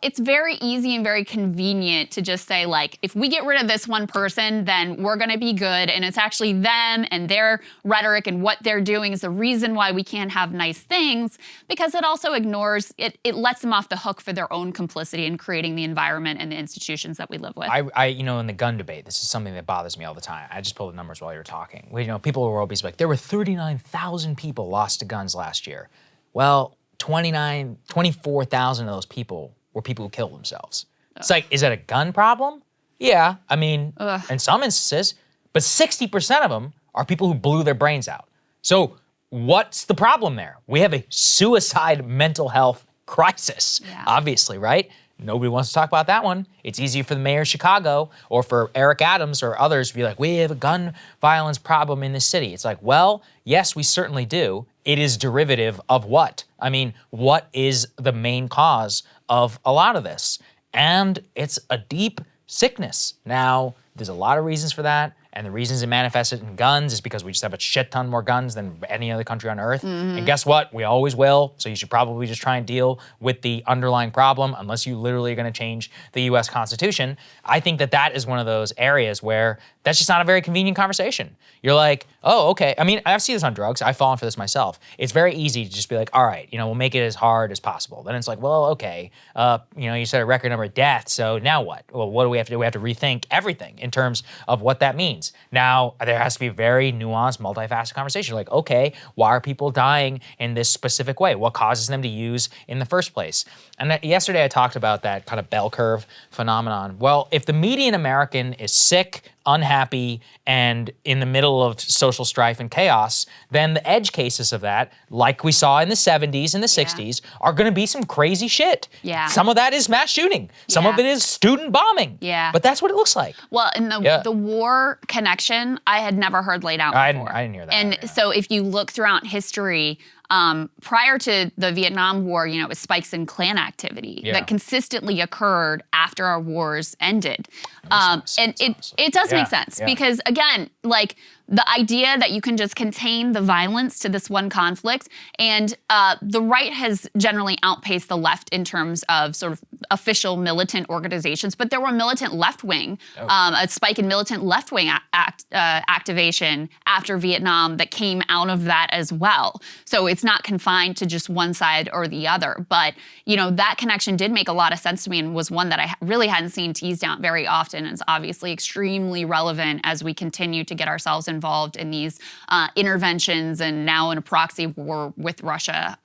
it's very easy and very convenient to just say, like, if we get rid of this one person, then we're going to be good. And it's actually them and their rhetoric and what they're doing is the reason why we can't have nice things, because it also ignores, it lets them off the hook for their own complicity in creating the environment and the institutions that we live with. In the gun debate, this is something that bothers me all the time. I just pulled the numbers while you were talking. People were always like, there were 39,000 people lost to guns last year. Well, 24,000 of those people were people who killed themselves. It's like, is that a gun problem? Yeah, I mean, in some instances, but 60% of them are people who blew their brains out. So what's the problem there? We have a suicide mental health crisis, obviously, right? Nobody wants to talk about that one. It's easier for the mayor of Chicago or for Eric Adams or others to be like, we have a gun violence problem in this city. It's like, well, yes, we certainly do. It is derivative of what? I mean, what is the main cause of a lot of this? And it's a deep sickness. Now, there's a lot of reasons for that. And the reasons it manifested in guns is because we just have a shit ton more guns than any other country on earth. And guess what? We always will. So you should probably just try and deal with the underlying problem unless you literally are going to change the US Constitution. I think that that is one of those areas where that's just not a very convenient conversation. You're like, oh, okay. I mean, I've seen this on drugs. I've fallen for this myself. It's very easy to just be like, all right, we'll make it as hard as possible. Then it's like, well, okay, you said a record number of deaths, so now what? Well, what do we have to do? We have to rethink everything in terms of what that means. Now, there has to be a very nuanced, multifaceted conversation. Like, okay, why are people dying in this specific way? What causes them to use in the first place? And yesterday I talked about that kind of bell curve phenomenon. Well, if the median American is sick, unhappy, and in the middle of social strife and chaos, then the edge cases of that, like we saw in the 70s and the 60s, are gonna be some crazy shit. Yeah. Some of that is mass shooting. Some of it is student bombing. Yeah. But that's what it looks like. Well, and the war connection, I had never heard laid out before. I didn't hear that. And so if you look throughout history, prior to the Vietnam War, it was spikes in Klan activity that consistently occurred after our wars ended. And it does make sense because, again, like the idea that you can just contain the violence to this one conflict, and the right has generally outpaced the left in terms of sort of official militant organizations, but there were militant left-wing, a spike in militant left-wing activation after Vietnam that came out of that as well. So it's not confined to just one side or the other, but that connection did make a lot of sense to me and was one that I really hadn't seen teased out very often, and it's obviously extremely relevant as we continue to get ourselves involved in these interventions and now in a proxy war with Russia.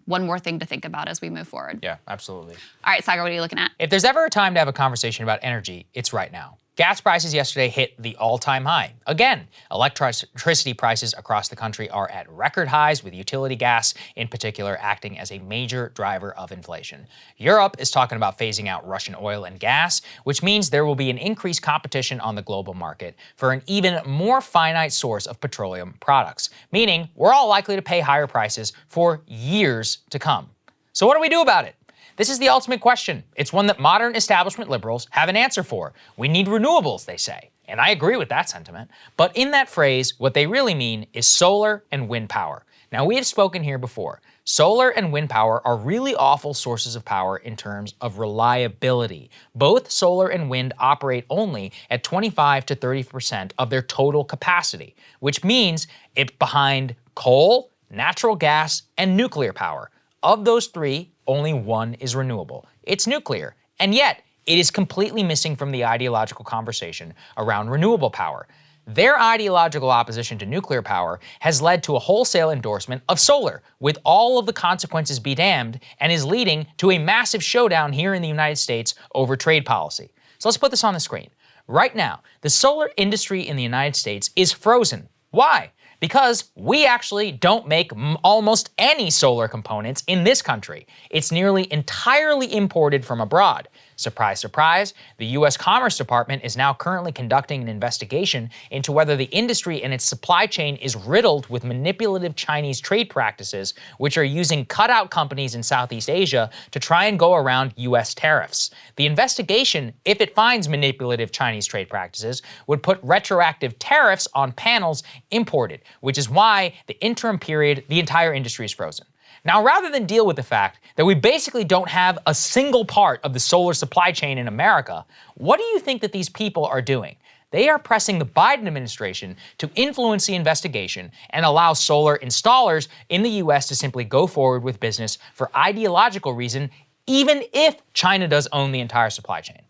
One more thing to think about as we move forward. Yeah, absolutely. All right, Saagar, what are you looking at? If there's ever a time to have a conversation about energy, it's right now. Gas prices yesterday hit the all-time high. Again, electricity prices across the country are at record highs, with utility gas in particular acting as a major driver of inflation. Europe is talking about phasing out Russian oil and gas, which means there will be an increased competition on the global market for an even more finite source of petroleum products, meaning we're all likely to pay higher prices for years to come. So what do we do about it? This is the ultimate question. It's one that modern establishment liberals have an answer for. We need renewables, they say. And I agree with that sentiment. But in that phrase, what they really mean is solar and wind power. Now, we have spoken here before. Solar and wind power are really awful sources of power in terms of reliability. Both solar and wind operate only at 25 to 30% of their total capacity, which means it's behind coal, natural gas, and nuclear power. Of those three, only one is renewable. It's nuclear. And yet, it is completely missing from the ideological conversation around renewable power. Their ideological opposition to nuclear power has led to a wholesale endorsement of solar, with all of the consequences be damned, and is leading to a massive showdown here in the United States over trade policy. So let's put this on the screen. Right now, the solar industry in the United States is frozen. Why? Because we actually don't make almost any solar components in this country. It's nearly entirely imported from abroad. Surprise, surprise, the U.S. Commerce Department is now currently conducting an investigation into whether the industry and its supply chain is riddled with manipulative Chinese trade practices, which are using cutout companies in Southeast Asia to try and go around U.S. tariffs. The investigation, if it finds manipulative Chinese trade practices, would put retroactive tariffs on panels imported, which is why the interim period, the entire industry is frozen. Now, rather than deal with the fact that we basically don't have a single part of the solar supply chain in America, what do you think that these people are doing? They are pressing the Biden administration to influence the investigation and allow solar installers in the US to simply go forward with business for ideological reason, even if China does own the entire supply chain.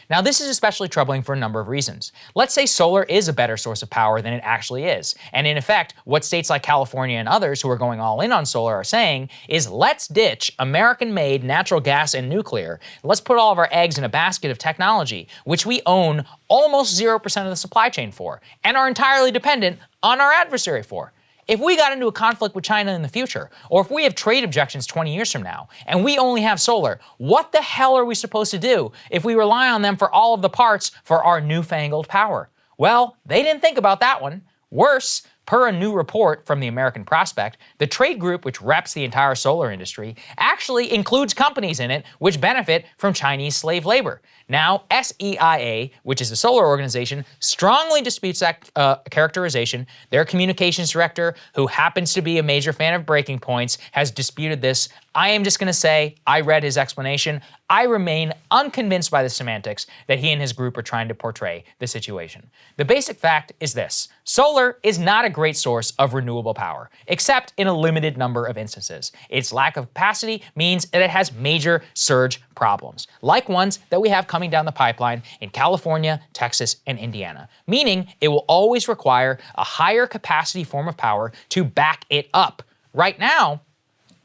Now, this is especially troubling for a number of reasons. Let's say solar is a better source of power than it actually is. And in effect, what states like California and others who are going all in on solar are saying is, let's ditch American-made natural gas and nuclear. Let's put all of our eggs in a basket of technology, which we own almost 0% of the supply chain for, and are entirely dependent on our adversary for. If we got into a conflict with China in the future, or if we have trade objections 20 years from now, and we only have solar, what the hell are we supposed to do if we rely on them for all of the parts for our newfangled power? Well, they didn't think about that one. Worse, per a new report from the American Prospect, the trade group which reps the entire solar industry actually includes companies in it which benefit from Chinese slave labor. Now, SEIA, which is the solar organization, strongly disputes that characterization. Their communications director, who happens to be a major fan of Breaking Points, has disputed this. I am just going to say, I read his explanation. I remain unconvinced by the semantics that he and his group are trying to portray the situation. The basic fact is this: solar is not a great source of renewable power, except in a limited number of instances. Its lack of capacity means that it has major surge problems, like ones that we have coming down the pipeline in California, Texas, and Indiana, meaning it will always require a higher capacity form of power to back it up. Right now,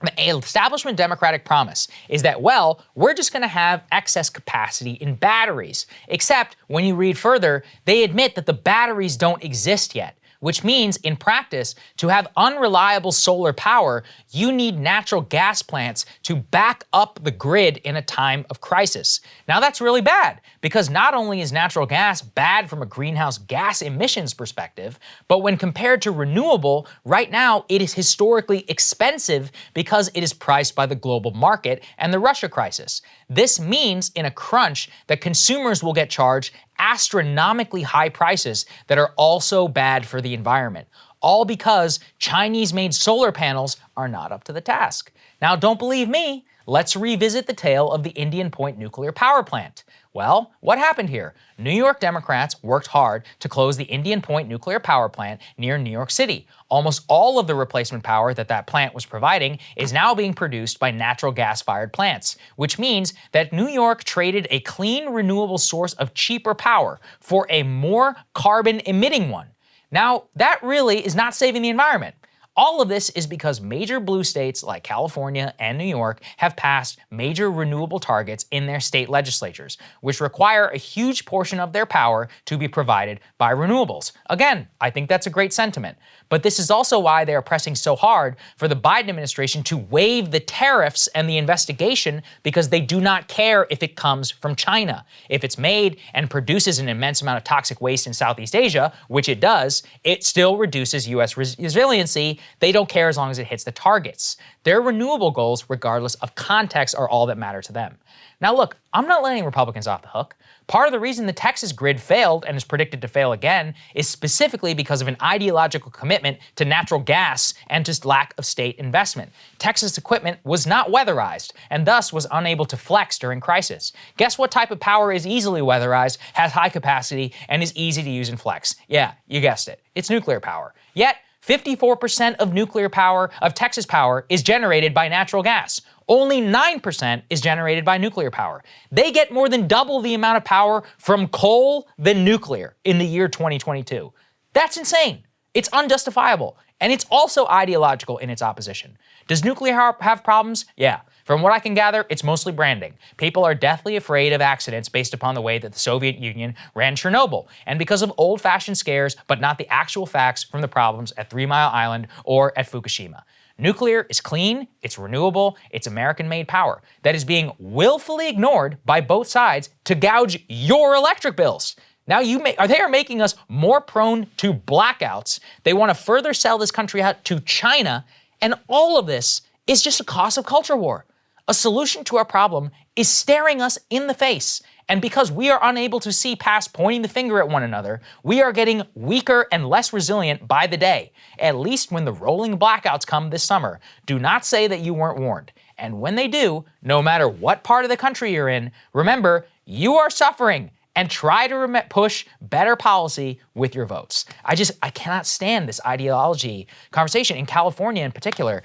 the establishment Democratic promise is that, well, we're just going to have excess capacity in batteries. Except when you read further, they admit that the batteries don't exist yet, which means in practice, to have unreliable solar power, you need natural gas plants to back up the grid in a time of crisis. Now that's really bad, because not only is natural gas bad from a greenhouse gas emissions perspective, but when compared to renewable, right now it is historically expensive because it is priced by the global market and the Russia crisis. This means in a crunch that consumers will get charged astronomically high prices that are also bad for the environment, all because Chinese-made solar panels are not up to the task. Now, don't believe me? Let's revisit the tale of the Indian Point nuclear power plant. Well, what happened here? New York Democrats worked hard to close the Indian Point nuclear power plant near New York City. Almost all of the replacement power that plant was providing is now being produced by natural gas-fired plants, which means that New York traded a clean, renewable source of cheaper power for a more carbon-emitting one. Now, that really is not saving the environment. All of this is because major blue states like California and New York have passed major renewable targets in their state legislatures, which require a huge portion of their power to be provided by renewables. Again, I think that's a great sentiment. But this is also why they are pressing so hard for the Biden administration to waive the tariffs and the investigation, because they do not care if it comes from China. If it's made and produces an immense amount of toxic waste in Southeast Asia, which it does, it still reduces U.S. resiliency. They don't care as long as it hits the targets. Their renewable goals, regardless of context, are all that matter to them. Now look, I'm not letting Republicans off the hook. Part of the reason the Texas grid failed and is predicted to fail again is specifically because of an ideological commitment to natural gas and just lack of state investment. Texas equipment was not weatherized and thus was unable to flex during crisis. Guess what type of power is easily weatherized, has high capacity, and is easy to use and flex? Yeah, you guessed it. It's nuclear power. Yet, 54% of nuclear power, of Texas power, is generated by natural gas. Only 9% is generated by nuclear power. They get more than double the amount of power from coal than nuclear in the year 2022. That's insane. It's unjustifiable. And it's also ideological in its opposition. Does nuclear have problems? Yeah. From what I can gather, it's mostly branding. People are deathly afraid of accidents based upon the way that the Soviet Union ran Chernobyl, and because of old-fashioned scares, but not the actual facts from the problems at 3 Mile Island or at Fukushima. Nuclear is clean, it's renewable, it's American-made power that is being willfully ignored by both sides to gouge your electric bills. Now they are making us more prone to blackouts. They want to further sell this country out to China, and all of this is just a cost of culture war. A solution to our problem is staring us in the face. And because we are unable to see past pointing the finger at one another, we are getting weaker and less resilient by the day. At least when the rolling blackouts come this summer, do not say that you weren't warned. And when they do, no matter what part of the country you're in, remember, you are suffering and try to push better policy with your votes. I cannot stand this ideology conversation. In California in particular,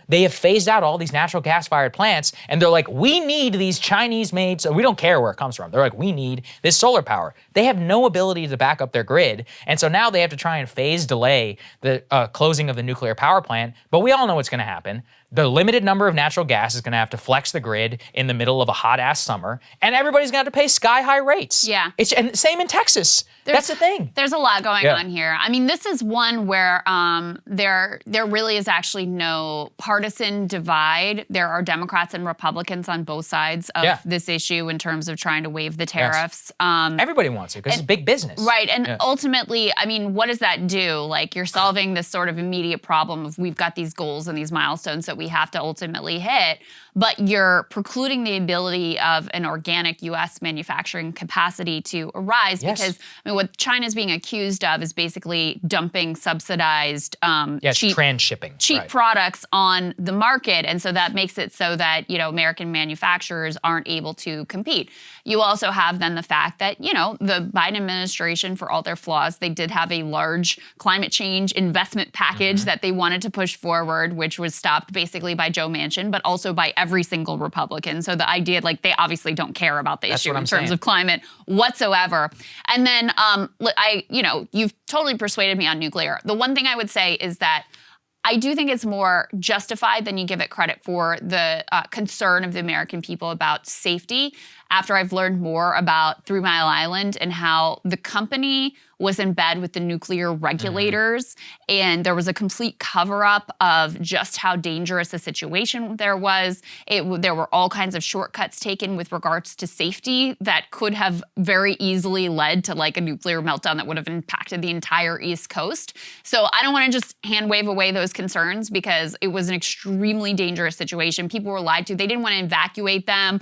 they have phased out all these natural gas-fired plants, and they're like, we need these Chinese-made, so we don't care where it comes from. They're like, we need this solar power. They have no ability to back up their grid, and so now they have to try and delay the closing of the nuclear power plant, but we all know what's gonna happen. The limited number of natural gas is going to have to flex the grid in the middle of a hot-ass summer, and everybody's going to have to pay sky-high rates. Yeah. And same in Texas. That's the thing. There's a lot going on here. I mean, this is one where there really is actually no partisan divide. There are Democrats and Republicans on both sides of this issue in terms of trying to waive the tariffs. Yes. Everybody wants it because it's big business. Right, and ultimately, I mean, what does that do? Like, you're solving this sort of immediate problem of we've got these goals and these milestones that we have to ultimately hit, but you're precluding the ability of an organic U.S. manufacturing capacity to arise because, I mean, what China's being accused of is basically dumping subsidized, cheap transshipping, cheap products on the market, and so that makes it so that American manufacturers aren't able to compete. You also have then the fact that the Biden administration, for all their flaws, they did have a large climate change investment package that they wanted to push forward, which was stopped basically by Joe Manchin, but also by every single Republican. So the idea, like, they obviously don't care about the issue in terms of climate whatsoever. And then, you've totally persuaded me on nuclear. The one thing I would say is that I do think it's more justified than you give it credit for, the concern of the American people about safety, after I've learned more about 3 Mile Island and how the company was in bed with the nuclear regulators, and there was a complete cover-up of just how dangerous the situation there was. There were all kinds of shortcuts taken with regards to safety that could have very easily led to like a nuclear meltdown that would have impacted the entire East Coast. So I don't want to just hand wave away those concerns because it was an extremely dangerous situation. People were lied to. They didn't want to evacuate them,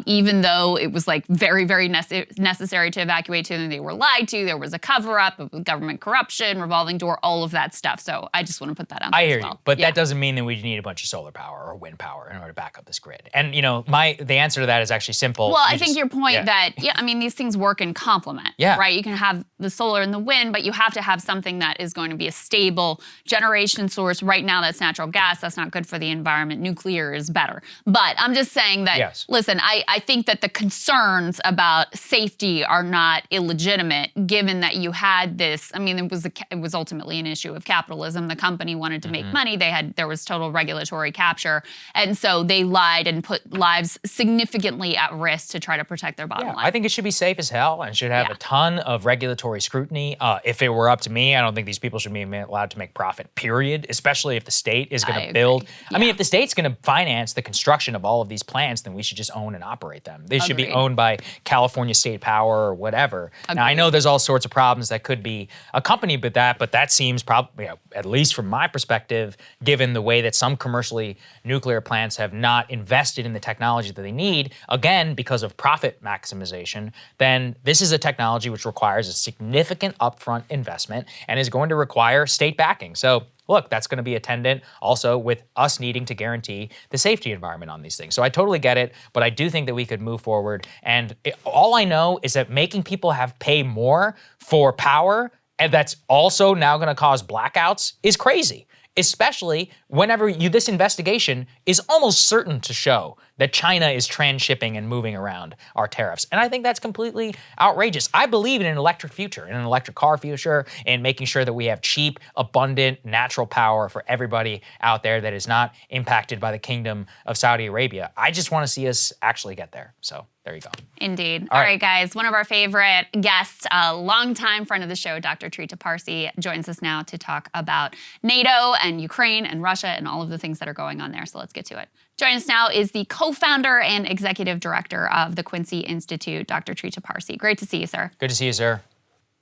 even though it was like very, very necessary to evacuate to them. They were lied to. There was a cover-up of government corruption, revolving door, all of that stuff. So I just want to put that on there. I hear you, but that doesn't mean that we need a bunch of solar power or wind power in order to back up this grid. And the answer to that is actually simple. Well, I think your point that, I mean, these things work in complement, right? You can have the solar and the wind, but you have to have something that is going to be a stable generation source. Right now, that's natural gas. That's not good for the environment. Nuclear is better. But I'm just saying that, listen, I think that the concerns about safety are not illegitimate, given that you had this. I mean, it was ultimately an issue of capitalism. The company wanted to make money. There was total regulatory capture, and so they lied and put lives significantly at risk to try to protect their bottom line. I think it should be safe as hell and should have a ton of regulatory scrutiny. If it were up to me, I don't think these people should be allowed to make profit, period, especially if the state is going to build. I mean, if the state's going to finance the construction of all of these plants, then we should just own and operate them. They should be owned by California State Power or whatever. Now, I know there's all sorts of problems that could be accompanied with that, but that seems probably, at least from my perspective, given the way that some commercially nuclear plants have not invested in the technology that they need, again, because of profit maximization, then this is a technology which requires a significant upfront investment and is going to require state backing. So look, that's going to be attendant also with us needing to guarantee the safety environment on these things. So I totally get it, but I do think that we could move forward. And all I know is that making people have pay more for power, and that's also now going to cause blackouts, is crazy. Especially whenever this investigation is almost certain to show that China is transshipping and moving around our tariffs. And I think that's completely outrageous. I believe in an electric future, in an electric car future, and making sure that we have cheap, abundant, natural power for everybody out there that is not impacted by the kingdom of Saudi Arabia. I just want to see us actually get there. So there you go. Indeed. All right, guys. One of our favorite guests, a longtime friend of the show, Dr. Trita Parsi, joins us now to talk about NATO and Ukraine and Russia and all of the things that are going on there. So let's get to it. Joining us now is the co-founder and executive director of the Quincy Institute, Dr. Trita Parsi. Great to see you, sir. Good to see you, sir.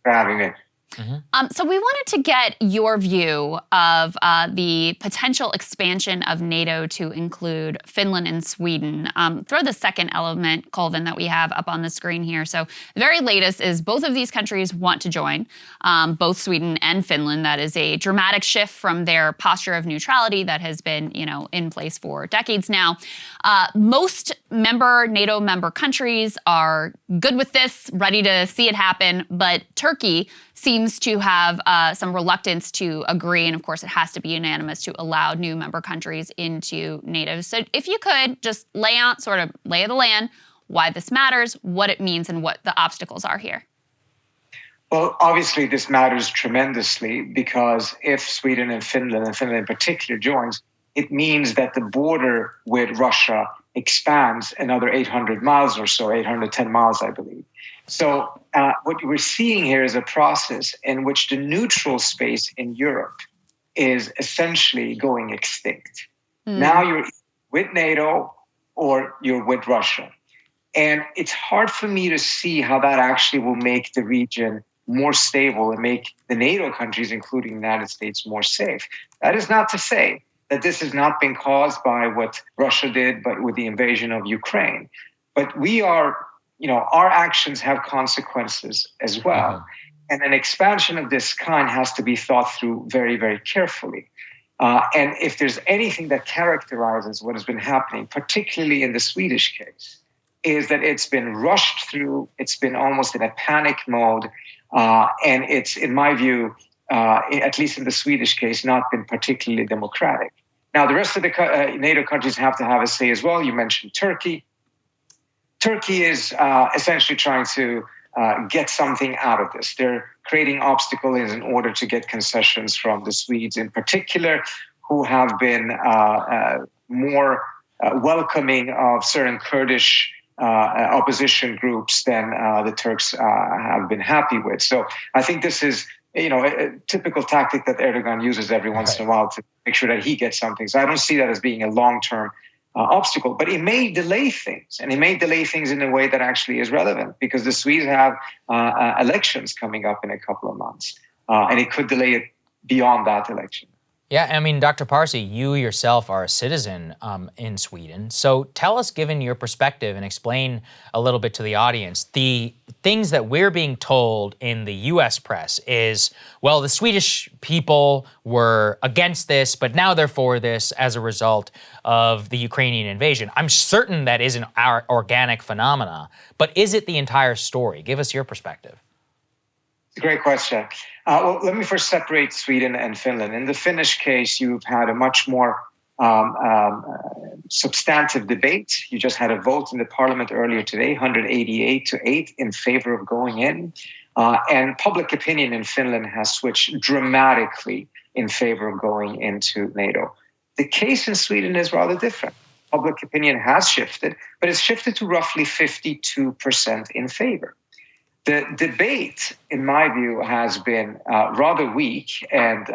For having me. So we wanted to get your view of the potential expansion of NATO to include Finland and Sweden. Throw the second element, Colvin, that we have up on the screen here. So the very latest is both of these countries want to join, both Sweden and Finland. That is a dramatic shift from their posture of neutrality that has been, in place for decades now. Most NATO member countries are good with this, ready to see it happen, but Turkey seems to have some reluctance to agree, and of course it has to be unanimous to allow new member countries into NATO. So if you could just lay out sort of lay of the land, why this matters, what it means, and what the obstacles are here. Well, obviously this matters tremendously because if Sweden and Finland in particular joins, it means that the border with Russia expands another 800 miles or so, 810 miles, I believe. So what we're seeing here is a process in which the neutral space in Europe is essentially going extinct. Now you're with NATO or you're with Russia. And it's hard for me to see how that actually will make the region more stable and make the NATO countries, including the United States, more safe. That is not to say that this has not been caused by what Russia did, but with the invasion of Ukraine. But we are, our actions have consequences as well. And an expansion of this kind has to be thought through very, very carefully. And if there's anything that characterizes what has been happening, particularly in the Swedish case, is that it's been rushed through, it's been almost in a panic mode, and it's, in my view, at least in the Swedish case, not been particularly democratic. Now, the rest of the NATO countries have to have a say as well. You mentioned Turkey. Turkey is essentially trying to get something out of this. They're creating obstacles in order to get concessions from the Swedes in particular, who have been more welcoming of certain Kurdish opposition groups than the Turks have been happy with. So I think this is a typical tactic that Erdogan uses every once in a while to make sure that he gets something. So I don't see that as being a long-term obstacle, but it may delay things, and it may delay things in a way that actually is relevant because the Swedes have elections coming up in a couple of months, and it could delay it beyond that election. Yeah, I mean, Dr. Parsi, you yourself are a citizen in Sweden. So tell us, given your perspective, and explain a little bit to the audience, the things that we're being told in the U.S. press is, well, the Swedish people were against this, but now they're for this as a result of the Ukrainian invasion. I'm certain that isn't our organic phenomena, but is it the entire story? Give us your perspective. It's a great question. Well, let me first separate Sweden and Finland. In the Finnish case, you've had a much more substantive debate. You just had a vote in the parliament earlier today, 188-8 in favor of going in. And public opinion in Finland has switched dramatically in favor of going into NATO. The case in Sweden is rather different. Public opinion has shifted, but it's shifted to roughly 52% in favor. The debate, in my view, has been rather weak and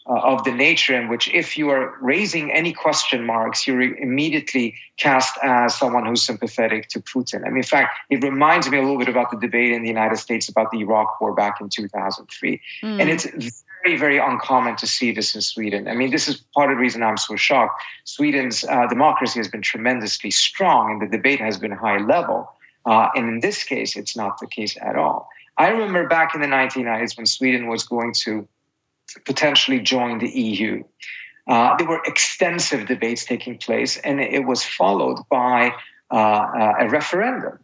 of the nature in which if you are raising any question marks, you're immediately cast as someone who's sympathetic to Putin. I mean, in fact, it reminds me a little bit about the debate in the United States about the Iraq War back in 2003. And it's very, very uncommon to see this in Sweden. I mean, this is part of the reason I'm so shocked. Sweden's democracy has been tremendously strong and the debate has been high level. And in this case, it's not the case at all. I remember back in the 1990s when Sweden was going to potentially join the EU. There were extensive debates taking place, and it was followed by a referendum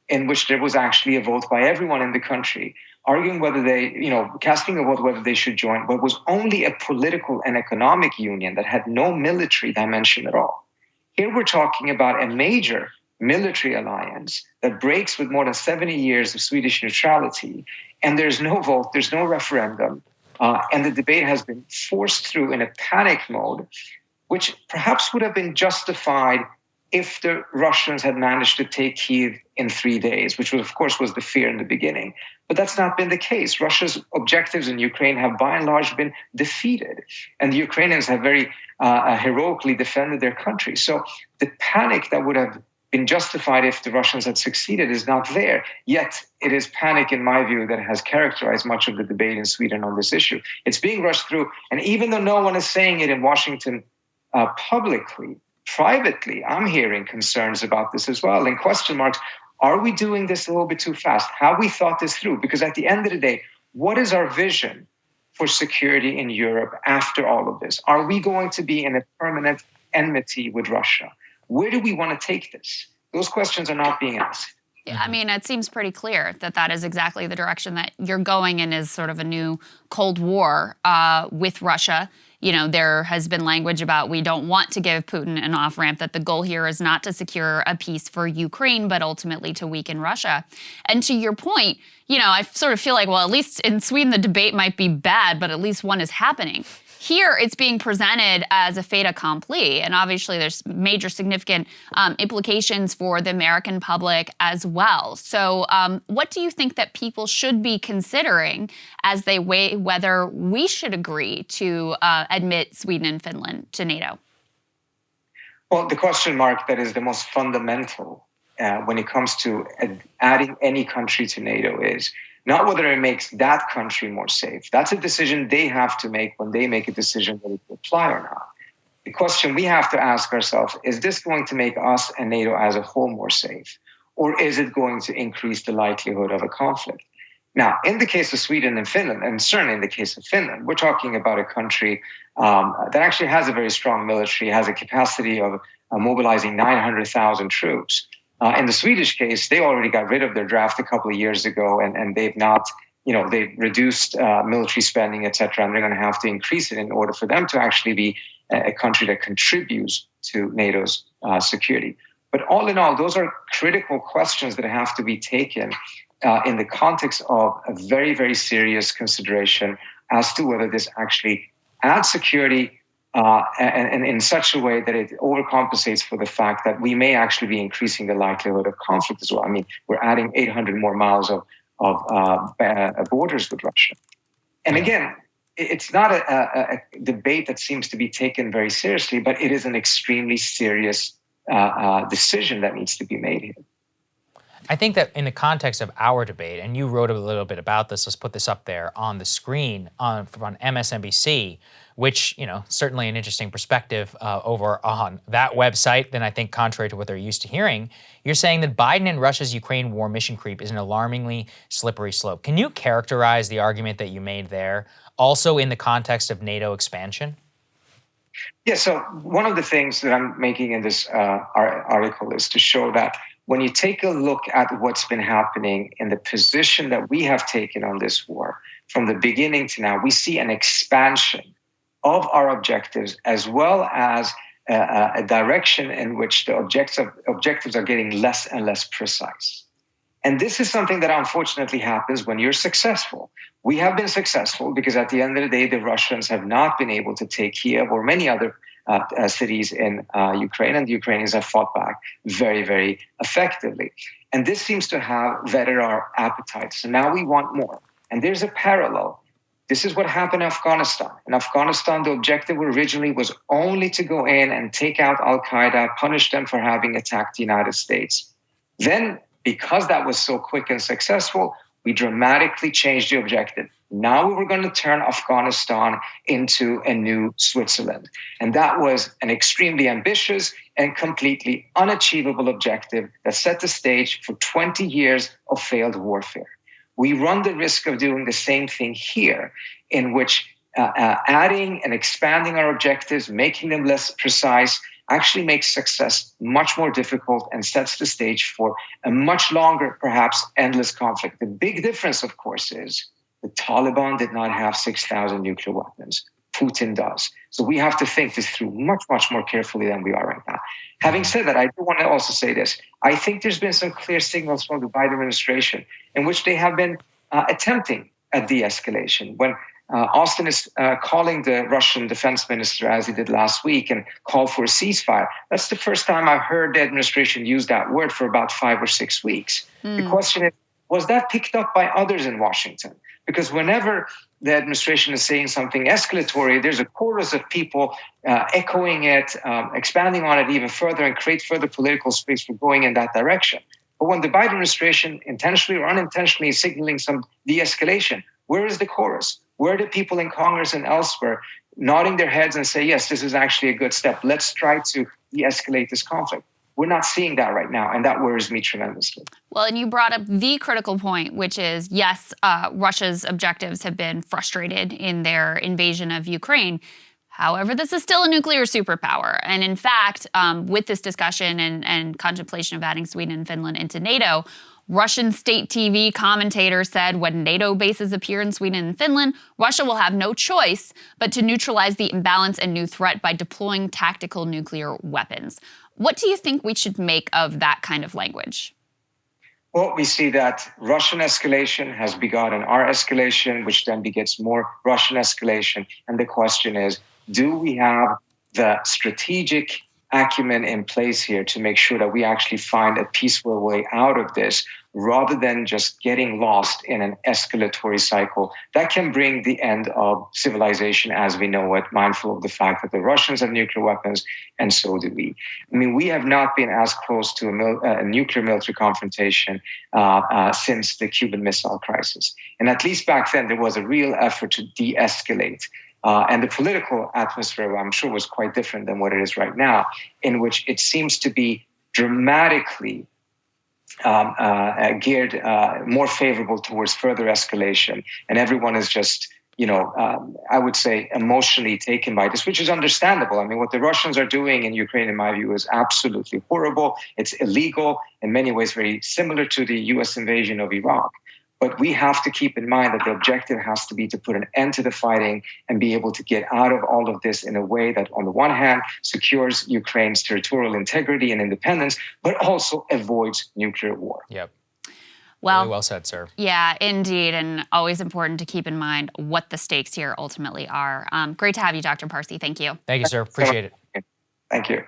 in which there was actually a vote by everyone in the country arguing whether they, casting a vote whether they should join, but was only a political and economic union that had no military dimension at all. Here we're talking about a major military alliance that breaks with more than 70 years of Swedish neutrality, and there's no vote, there's no referendum, and the debate has been forced through in a panic mode, which perhaps would have been justified if the Russians had managed to take Kyiv in 3 days, which was, of course, was the fear in the beginning. But that's not been the case. Russia's objectives in Ukraine have by and large been defeated, and the Ukrainians have very heroically defended their country. So the panic that would have been justified if the Russians had succeeded is not there. Yet it is panic, in my view, that has characterized much of the debate in Sweden on this issue. It's being rushed through. And even though no one is saying it in Washington publicly, privately, I'm hearing concerns about this as well and question marks. Are we doing this a little bit too fast? Have we thought this through? Because at the end of the day, what is our vision for security in Europe after all of this? Are we going to be in a permanent enmity with Russia? Where do we want to take this? Those questions are not being asked. Yeah, I mean, it seems pretty clear that that is exactly the direction that you're going in, is sort of a new Cold War with Russia. You know, there has been language about we don't want to give Putin an off-ramp, that the goal here is not to secure a peace for Ukraine, but ultimately to weaken Russia. And to your point, you know, I sort of feel like, well, at least in Sweden, the debate might be bad, but at least one is happening. Here, it's being presented as a fait accompli, and obviously there's major significant implications for the American public as well. So what do you think that people should be considering as they weigh whether we should agree to admit Sweden and Finland to NATO? Well, the question mark that is the most fundamental when it comes to adding any country to NATO is not whether it makes that country more safe. That's a decision they have to make when they make a decision whether to apply or not. The question we have to ask ourselves, is this going to make us and NATO as a whole more safe? Or is it going to increase the likelihood of a conflict? Now, in the case of Sweden and Finland, and certainly in the case of Finland, we're talking about a country that actually has a very strong military, has a capacity of mobilizing 900,000 troops. In the Swedish case, they already got rid of their draft a couple of years ago, and they've not, they've reduced military spending, et cetera, and they're going to have to increase it in order for them to actually be a country that contributes to NATO's security. But all in all, those are critical questions that have to be taken in the context of a very, very serious consideration as to whether this actually adds security and in such a way that it overcompensates for the fact that we may actually be increasing the likelihood of conflict as well. I mean, we're adding 800 more miles of borders with Russia. And again, it's not a debate that seems to be taken very seriously, but it is an extremely serious decision that needs to be made here. I think that in the context of our debate, and you wrote a little bit about this, let's put this up there on the screen on MSNBC, which, certainly an interesting perspective over on that website than I think contrary to what they're used to hearing. You're saying that Biden and Russia's Ukraine war mission creep is an alarmingly slippery slope. Can you characterize the argument that you made there, also in the context of NATO expansion? Yeah, so one of the things that I'm making in this article is to show that when you take a look at what's been happening in the position that we have taken on this war from the beginning to now, we see an expansion of our objectives as well as a direction in which the objectives are getting less and less precise. And this is something that unfortunately happens when you're successful. We have been successful because at the end of the day, the Russians have not been able to take Kiev or many other cities in Ukraine, and the Ukrainians have fought back very, very effectively. And this seems to have whetted our appetite. So now we want more. And there's a parallel. This is what happened in Afghanistan. In Afghanistan, the objective originally was only to go in and take out Al-Qaeda, punish them for having attacked the United States. Then, because that was so quick and successful, we dramatically changed the objective. Now we were going to turn Afghanistan into a new Switzerland. And that was an extremely ambitious and completely unachievable objective that set the stage for 20 years of failed warfare. We run the risk of doing the same thing here, in which adding and expanding our objectives, making them less precise, actually makes success much more difficult and sets the stage for a much longer, perhaps endless conflict. The big difference, of course, is the Taliban did not have 6,000 nuclear weapons. Putin does. So we have to think this through much, much more carefully than we are right now. Having said that, I do want to also say this. I think there's been some clear signals from the Biden administration in which they have been attempting a de-escalation. When Austin is calling the Russian defense minister, as he did last week, and called for a ceasefire, that's the first time I've heard the administration use that word for about 5 or 6 weeks. The question is, was that picked up by others in Washington? Because whenever the administration is saying something escalatory, there's a chorus of people echoing it, expanding on it even further, and create further political space for going in that direction. But when the Biden administration intentionally or unintentionally is signaling some de-escalation, where is the chorus? Where are the people in Congress and elsewhere nodding their heads and say, yes, this is actually a good step. Let's try to de-escalate this conflict. We're not seeing that right now, and that worries me tremendously. Well, and you brought up the critical point, which is, yes, Russia's objectives have been frustrated in their invasion of Ukraine. However, this is still a nuclear superpower. And in fact, with this discussion and contemplation of adding Sweden and Finland into NATO, Russian state TV commentator said when NATO bases appear in Sweden and Finland, Russia will have no choice but to neutralize the imbalance and new threat by deploying tactical nuclear weapons. What do you think we should make of that kind of language? Well, we see that Russian escalation has begotten our escalation, which then begets more Russian escalation. And the question is, do we have the strategic acumen in place here to make sure that we actually find a peaceful way out of this, rather than just getting lost in an escalatory cycle that can bring the end of civilization as we know it, mindful of the fact that the Russians have nuclear weapons, and so do we. I mean, we have not been as close to a nuclear military confrontation since the Cuban Missile Crisis. And at least back then, there was a real effort to de-escalate. And the political atmosphere, I'm sure, was quite different than what it is right now, in which it seems to be dramatically geared more favorable towards further escalation. And everyone is just, I would say, emotionally taken by this, which is understandable. I mean, what the Russians are doing in Ukraine, in my view, is absolutely horrible. It's illegal, in many ways very similar to the U.S. invasion of Iraq. But we have to keep in mind that the objective has to be to put an end to the fighting and be able to get out of all of this in a way that, on the one hand, secures Ukraine's territorial integrity and independence, but also avoids nuclear war. Yep. Well, really well said, sir. Yeah, indeed. And always important to keep in mind what the stakes here ultimately are. Great to have you, Dr. Parsi. Thank you. Thank you, sir. Appreciate it. Thank you.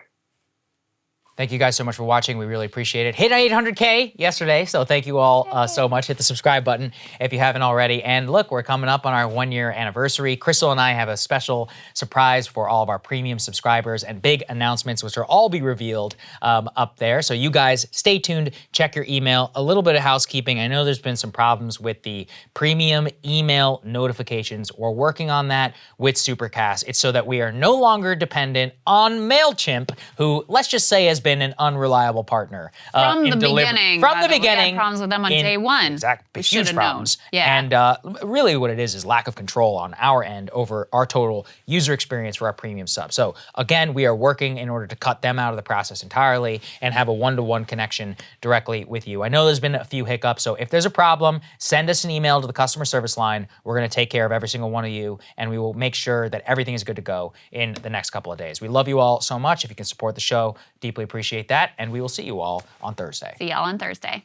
Thank you guys so much for watching. We really appreciate it. Hit 800K yesterday, so thank you all so much. Hit the subscribe button if you haven't already. And look, we're coming up on our 1-year anniversary. Krystal and I have a special surprise for all of our premium subscribers and big announcements, which will all be revealed up there. So you guys stay tuned, check your email. A little bit of housekeeping. I know there's been some problems with the premium email notifications. We're working on that with Supercast. It's so that we are no longer dependent on MailChimp, who, let's just say, has been an unreliable partner. From the beginning. From the We beginning. had problems with them on day one. Exactly. Huge Should've problems. known. Yeah. And really what it is lack of control on our end over our total user experience for our premium sub. So again, we are working in order to cut them out of the process entirely and have a one-to-one connection directly with you. I know there's been a few hiccups, so if there's a problem, send us an email to the customer service line. We're going to take care of every single one of you, and we will make sure that everything is good to go in the next couple of days. We love you all so much. If you can support the show, deeply appreciate that, and we will see you all on Thursday. See y'all on Thursday.